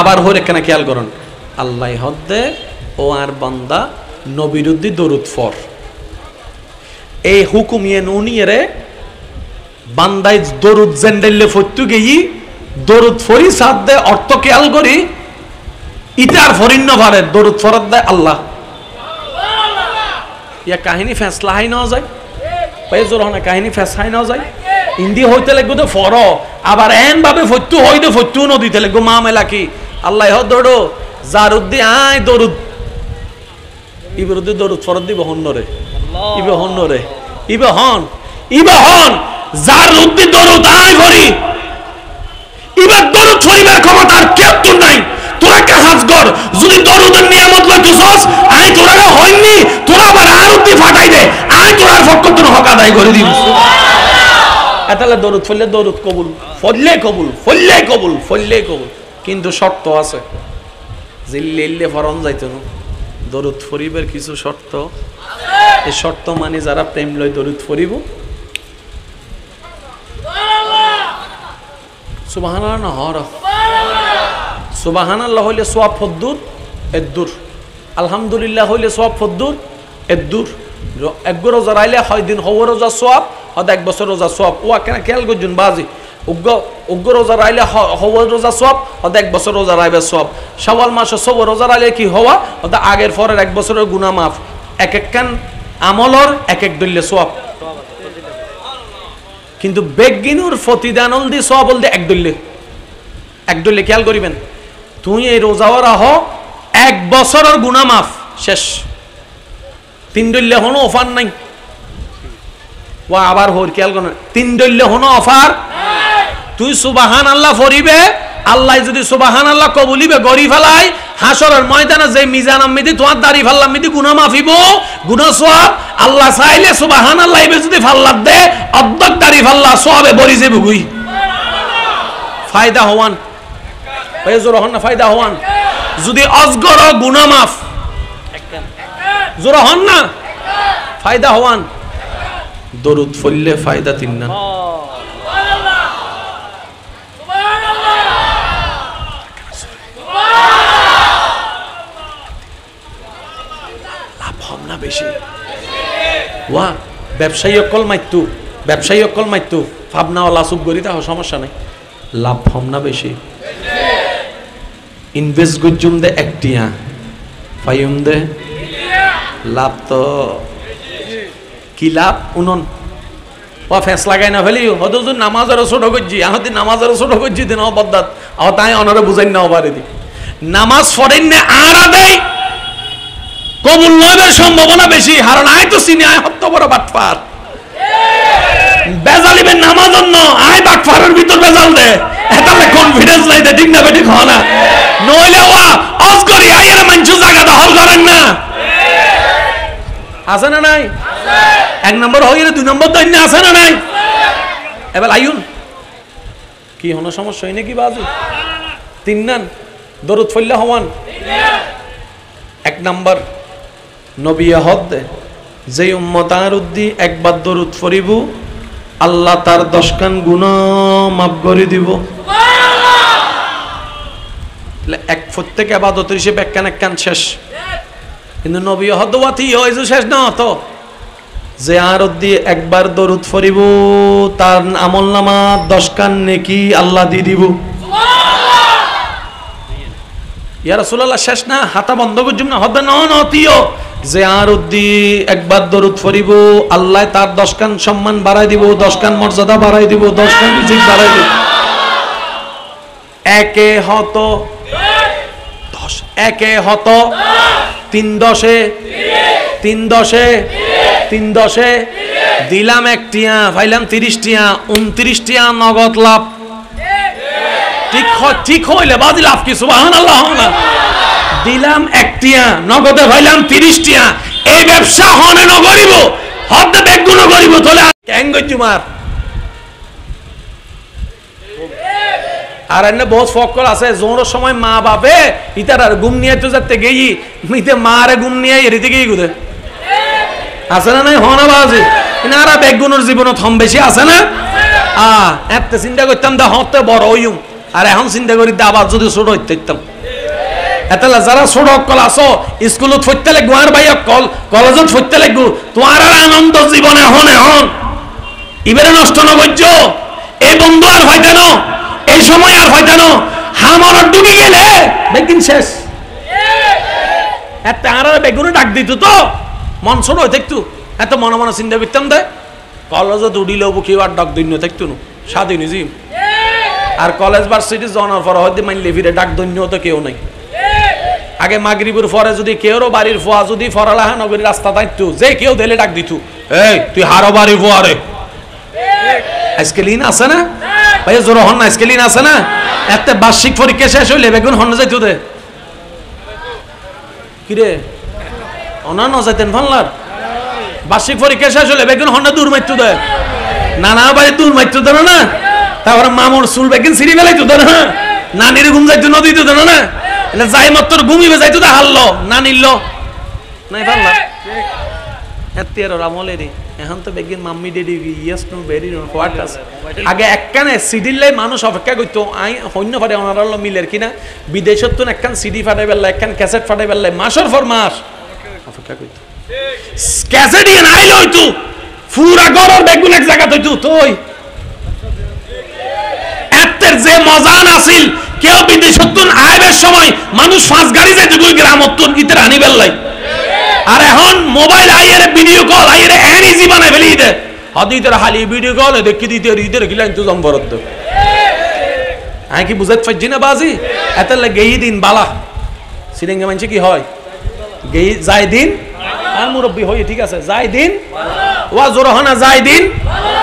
আবার হরে কেন খেয়াল করুন আল্লাহ হদ্দে ও আর বান্দা নবিরুদ্ধি দরুদ ফর এই হুকুমিয়ে নুনিয়ে বান্দাই দরুদ জেন্ডেলে ফত্যু গেই দরুদ ফরি সাথে অর্থ খেয়াল করি ইতার ফরিন্ন ভারে দরুদ ফরত দেয় আল্লাহ ইয়া কাহিনী ফেসলা হাই না যায় পাই জোর হনা কাহিনী ফেসাই না যায় হিন্দি হইতে লাগবে তো ফর আবার এন ভাবে ফত্যু হইতে ফত্যু ন দিতে লাগবে মামেলা কি আল্লাহ দৌড়ো জারুদ্দি আয় দরুদ ইবরুদ্দি দরুদ ফরত দিব হন্নরে ইবে হন জারুদ্দি দরুদ আয় ভরি ইবে দরুদ ফরিবার ক্ষমতা আর কেউ তো নাই তোরা কে হাজ কর যদি দরুদের নিয়ামত লইতেছস আয় তোরা হইনি তোরা আবার আরুদ্দি ফাটাই দে আয় তোরার ফক্কত হক আদায় করে দিব এতালে দরুদ ফললে দরুদ কবুল ফললে কবুল কিন্তু শর্ত আছে জিল্লিল্লে ফরন যাইতো না দরুদ ফরিবের কিছু শর্ত এই শর্ত মানে যারা প্রেম লয় দরুদ ফরিব সুবহানাল্লাহ না হর সুবহানাল্লাহ হইলে সওয়াব ফদ্দুর এদ্দুর আলহামদুলিল্লাহ হইলে সওয়াব ফদ্দুর এদ্দুর একগো রোজা রাইলে হয় দিন হওয়া রোজা সওয়াব হদ এক বছর রোজা সওয়াব ও কেন খেয়াল করছুন বাজি উগ্র রোজা রাইলে হওয়া রোজা সওয়াব হদ এক বছর রোজা রাইবে সওয়াব শাওয়াল মাসে সব রোজা রাইলে কি হওয়া হদ আগের পরের এক বছরের গুনাহ মাফ এক একখান আমলর এক এক দল্লে সওয়াব কিন্তু বেগিনুর ফতিদানল দি সওয়াবল দি এক দল্লে খেয়াল করিবেন তুই এই রোজাও রাহ এক বছরের গুনাহ মাফ শেষ তিন দল্লে হনো অফার নাই ওয়া আবার হোর খেয়াল করেন তিন দল্লে হনো অফার তুই সুবহানাল্লাহ ফরিবে আল্লাহ যদি সুবহানাল্লাহ কবুলিবে গরি ফেলাই হাসরের ময়দানে যে মিজান আমিদি তোমার দাড়ি ফাল্লাম মিদি গুনাহ মাফিব গুনাহ সওয়াব আল্লাহ চাইলে সুবহানাল্লাহ ইবে যদি ফাল্লাত দে অর্ধেক দাড়ি ফাল্লা সওয়াবে বরি যাবে গুই ফায়দা হওয়ান পেজর হন না ফায়দা হওয়ান যদি অজগর গুনাহ মাফ জোর হন না ফায়দা হওয়ান দরুদ ফললে ফায়দা তিন না লাভ হম না বেশি ওয়া ব্যবসায়ী অকল মাইতু ভাবনাওয়ালা চুপ করি তা সমস্যা নাই লাভ হম না বেশি ইনভেস্ট গুজুম দে একটিয়া ফাইম দে লাভ তো কি লাভ উনন ও ফেস লাগাই না ফেলি হয়তো যদি নামাজেরও ছোট করছি আহতি নামাজেরও ছোট করছি দিন বদাত আহ তাই অনারে বুঝাই নাও পারে দি নামাজ ফরেন না আরা দেয় কবুল নবের সম্ভাবনা বেশি কারণ আয় তো চিনি আয় হত্য বড় বাটপার বেজালিবেন নামাজ অন্য আয় বাটপারের ভিতর বেজাল দে এটালে কনফিডেন্স নাই দে ঠিক না বেটি খাওয়া না নইলে ওয়া অজ করি আয়ের মানুষ জায়গা দখল করেন না আছে না নাই এক নম্বর হইলে দুই নম্বর দৈন্য আছে না নাই এবার আইউন কি হনো সমস্যা হয় নাকি বাজু তিন নান দরুদ ফল্লা হওয়ান এক নম্বর নবী হদ যে উম্মত আর উদ্দি একবার দরুদ ফরিব আল্লাহ তার 10 কান গুনাহ মাফ করে দিব এক প্রত্যেক ইবাদতের হিসেবে এক কান শেষ কিন্তু নবী হদ ওয়াতি হইছে শেষ না তো যে আর উদ্দি একবার দরুদ ফরিব তার আমলনামা 10 কান নেকি আল্লাহ দি দিব ইয়া রাসূলুল্লাহ শেষ না হাতা বন্ধ করজুম না হদ না নতিও যে আর উদ্দি একবার দরুদ ফরিব আল্লাহ তার 10 কান সম্মান বাড়াই দিব 10 কান মর্যাদা বাড়াই দিব 10 কান রিজিক বাড়াই দিব একে হতো 10 একে হতো 3 10 3 10 দিলাম 1 টিয়া পাইলাম 30 টিয়া 29 টিয়া নগদ লাভ ঠিক হইলে বাজি লাভ কি সুবহানাল্লাহ না দিলাম 1 টিয়া নগদে ভাইলাম 30 টিয়া এই ব্যবসা হনে ন করিব হতে বেগুন করিব তোলে কেন গজুমার আর এনে বহুত ফকল আছে জোর সময় মা বাপে ইতার আর ঘুম নিয়ে তো যেতে গেই মিতে মারে ঘুম নিয়ে এরিতে গেই গুদে আছে না নাই হনা বাজে ইনারা বেগুনের জীবন থম বেশি আছে না এত চিন্তা করতাম দা হতে বড় হইম আর এখন চিন্তা করি আবার যদি ছোট হইতাম এতলা যারা ছোট কল আসো স্কুলত ফইতে লাগবো আর ভাই কল কলেজত ফইতে লাগবো তোমার আর আনন্দ জীবনে হনে হন ইবেরে নষ্ট ন গজ্জ এই বন্ধু আর হইতানো এই সময় আর হইতানো হামর ডুবে গেলে বেগিন শেষ এত আর বেগুনে ডাক দিত তো মন ছোট হইতে একটু এত মনে মনে চিন্তা করতাম দে কলেজত উঠিলেও বুকি আর ডাক দৈন্য থাকতো না স্বাধীন জিম আর কলেজ ভার্সিটি জনার পর হয়তো মাইলে ফিরে ডাক দৈন্য তো কেউ নাই আগে মাগরিবের পরে যদি কেউরও বাড়ির ফোয়া যদি ফরালাহা নগরী রাস্তা থাকতো যে কেউ দিলে ডাক দিত এই তুই হারো বাড়ি ফোয়া রে আজকে লিন আছে না ভাই জোর হন না আজকে লিন আছে না এত বার্ষিক পরীক্ষা শেষ হইলে বেগুন হন যাইতো দে কিরে অনান্য যাইতেন ফানলার বার্ষিক পরীক্ষা শেষ হলে বেগুন হন্ডা দূর মাইতো দেয় নানা বাড়ি দূর মাইতো দেয় না তারপরে মামুর চুল বেগুন সিঁড়ি বেলাইতো দেয় না নানির ঘুম যাইতো নদীতে দেয় না এটা যাই মাত্র ঘুমিবে যাইতো দে হারলো না নিল নাই ফানলা এত্তিয়ার আমলেরই এখন তো বেগুন mummy daddy yes no very no what আস আগে একখানে সিডির লাই মানুষ অপেক্ষা করতো আই হন্য ফাটে ওনার মিলের কিনা বিদেশত তো একখান সিডি ফাটাই বেলা একখান ক্যাসেট ফাটাই বেলা মাসের পর মাস অপেক্ষা করতো ক্যাসেট ইন আইলো হইতো পুরা গরর বেগুন এক জায়গা হইতো তুই এতের যে মজা নাছিল কেউ বিদেশত আইবের সময় মানুষ ফাঁস গাড়ি যাইতো দুই গ্রামত তো ইতের আনি বেলাই আর এখন মোবাইল আইয়ের ভিডিও কল আইয়ের এনি জীবনে ফেলি দে হদিতের হালি ভিডিও কল দেখি দিতে রিদের গিলা ইন্তজাম বরদ আই কি বুঝাত ফাজি না বাজি এত লাগেই দিন বালা সিরিঙ্গা মানছে কি হয় গেই যাই দিন আর মুরব্বি হই ঠিক আছে যাই দিন ওয়া জোরহানা যাই দিন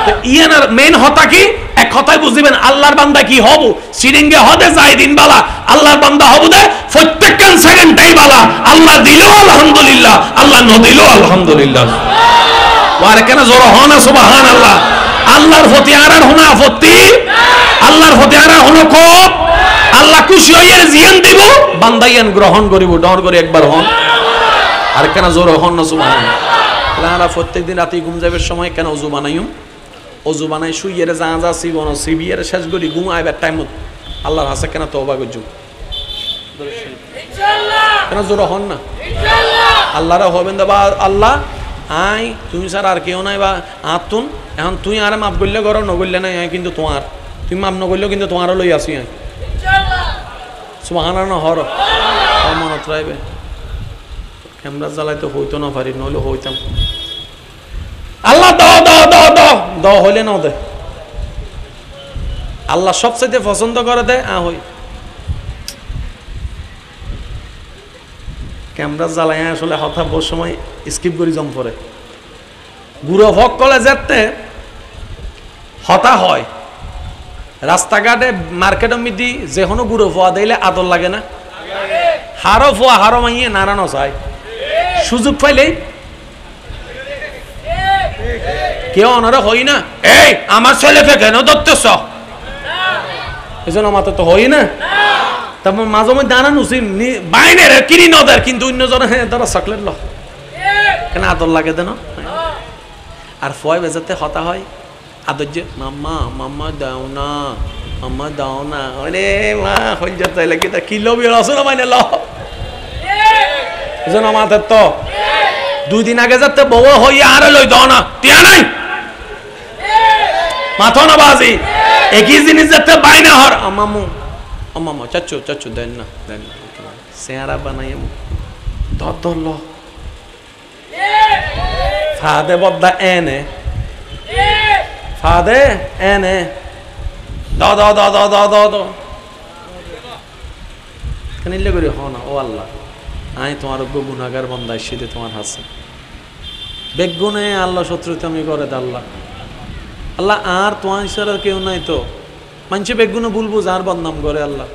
তো ইয়ানার মেইন হতা কি এক কথাই বুঝিবেন আল্লাহর বান্দা কি হব সিরিঙ্গে হদে যাই দিন বালা আল্লাহর বান্দা হব দে প্রত্যেকখান সেকেন্ডটাই বালা আল্লাহ দিলো আলহামদুলিল্লাহ আল্লাহ ন দিলো আলহামদুলিল্লাহ ওয়ার কেন জোরহানা সুবহানাল্লাহ আল্লাহর প্রতি আর হুনা আপত্তি আল্লাহর প্রতি আর হুনো কো আল্লাহ খুশি হইয়ে জিয়ান দিব বান্দাইয়ান গ্রহণ করিব ডর করে একবার হন আর কেন জোর হন না সুবহানাল্লাহ তাহলে প্রত্যেকদিন রাতে ঘুম যাবার সময় কেন ওযু বানাইম ওযু বানাই শুইয়ে যা যা সিবন সিবিয়ের শেষ করি ঘুম আইবার টাইম আল্লাহর হাসে কেন তওবা করজু ইনশাআল্লাহ কেন জোর হন না ইনশাআল্লাহ আল্লাহর হবেন দা আল্লাহ আই তুমি স্যার আর কেউ নাই বা আতুন এখন তুই আরে মাফ করলে করো নগরলে নাই কিন্তু তোমার তুমি মাফ নগরলেও কিন্তু তোমারও লই আসি ইনশাআল্লাহ সুবহানাল্লাহ হর মনত রাখবে ক্যামেরা জ্বালাইতে হইতো না পারি নইলে হইতাম আল্লাহ দাও দাও দাও দাও দাও হইলে না দে আল্লাহ সবচেয়ে পছন্দ করে দেয় হই ক্যামেরা জ্বালাই আসলে হঠা বহু সময় স্কিপ করি জম পরে গুড়ো ভক কলে যেতে হতা হয় রাস্তাঘাটে মার্কেটের মধ্যে যে কোনো গুড়ো ফোয়া দিলে আদর লাগে না হারো ফোয়া হারো মাইয়ে নারানো চায় সুযোগ পাইলেই কেউ অনারা হই না এই আমার ছেলেকে কেন ধরতেছ এজন্য মাত্র তো হই না তারপর মাঝে মধ্যে দাঁড়ানো বাইনের কিনি নদের কিন্তু অন্যজন হ্যাঁ ধরো চকলেট ল কেন আদর লাগে দেন আর ফয় বেজাতে হতা হয় আদর যে মাম্মা মাম্মা দাও না মাম্মা দাও না আরে মা হই যেতে লাগে তা কিলো বিয়ে আসো না মাইনে ল এজন্য আমাদের তো 2 দিন আগে যাতে বউ হই আর লই দাও না টিয়া নাই মাথা না বাজি একই জিনিস যাতে বাইনা হর আমামু আমামা চাচু চাচু দেন না চেহারা বানাই ধর ধরল ফাদে বদ্দা এনে ফাদে এনে দাও দাও দাও দাও দাও দাও দাও কেনিলে করি হ না ও আল্লাহ আই তোমার গুনাহগার বান্দা শীতে তোমার হাসে বেগুনে আল্লাহ শত্রুতা আমি করে দে আল্লাহ আল্লাহ আর তোমার ইশারা কেউ নাই তো মানুষে বেগুনে বলবো যার বদনাম করে আল্লাহ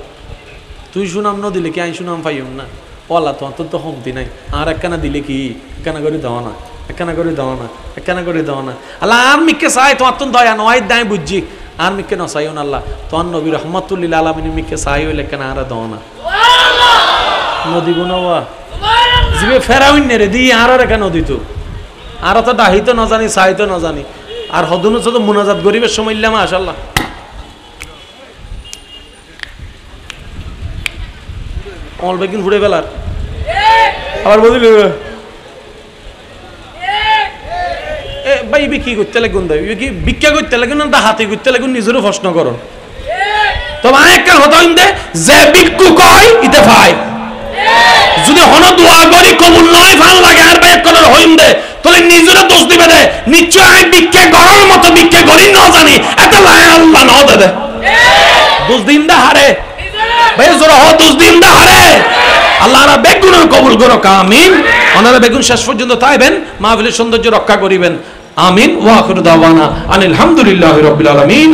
তুই সুনাম ন দিলে কি আই সুনাম পাইম না ও আল্লাহ তোমার তো হুমতি নাই আর একখানা দিলে কি একখানা করে দাও না, একখানা করে দাও না, একখানা করে দাও না। আল্লাহ আর মিকে চাই তোমার তো দয়া নয় দায় বুঝছি আর মিকে নসাইও না আল্লাহ তোমার নবী রহমতুল্লিল আলমিন মিকে চাই হইলে কেন আর দাও না নদী গুণবা জিবে ফেরাউন রে দিয়ে আর রেখা নদী তো আর তো ডাহি তো না জানি চাই তো না জানি আর হদুন তো মুনাজাত গরিবের সময় ইল্লাম মাশাআল্লাহ অল বেগিন ফুড়ে বেলার আবার বলিল এ ভাই কি করতে লাগুন দেয় কি ভিক্ষা করতে লাগুন না হাতে করতে লাগুন নিজেরও প্রশ্ন করুন তোমার একটা হতো ইন্দে যে ভিক্ষু কয় ইতে ভাই যদি হন দোয়া করি কবুল নয় ভাল লাগে আর ভাই করার হইম দে তাহলে নিজেরা দোষ দিবে দে নিশ্চয় আমি ভিক্ষা করার মতো ভিক্ষা করি না জানি এত লাই আল্লাহ না দে দোষ দিন দা হারে ভাই জোর হ দোষ দিন দা হারে আল্লাহ রা বেগুন কবুল করো আমিন ওনারা বেগুন শেষ পর্যন্ত তাইবেন মাহফিলের সৌন্দর্য রক্ষা করিবেন আমিন ওয়া আখিরু দাওয়ানা আনিল হামদুলিল্লাহি রাব্বিল আলামিন।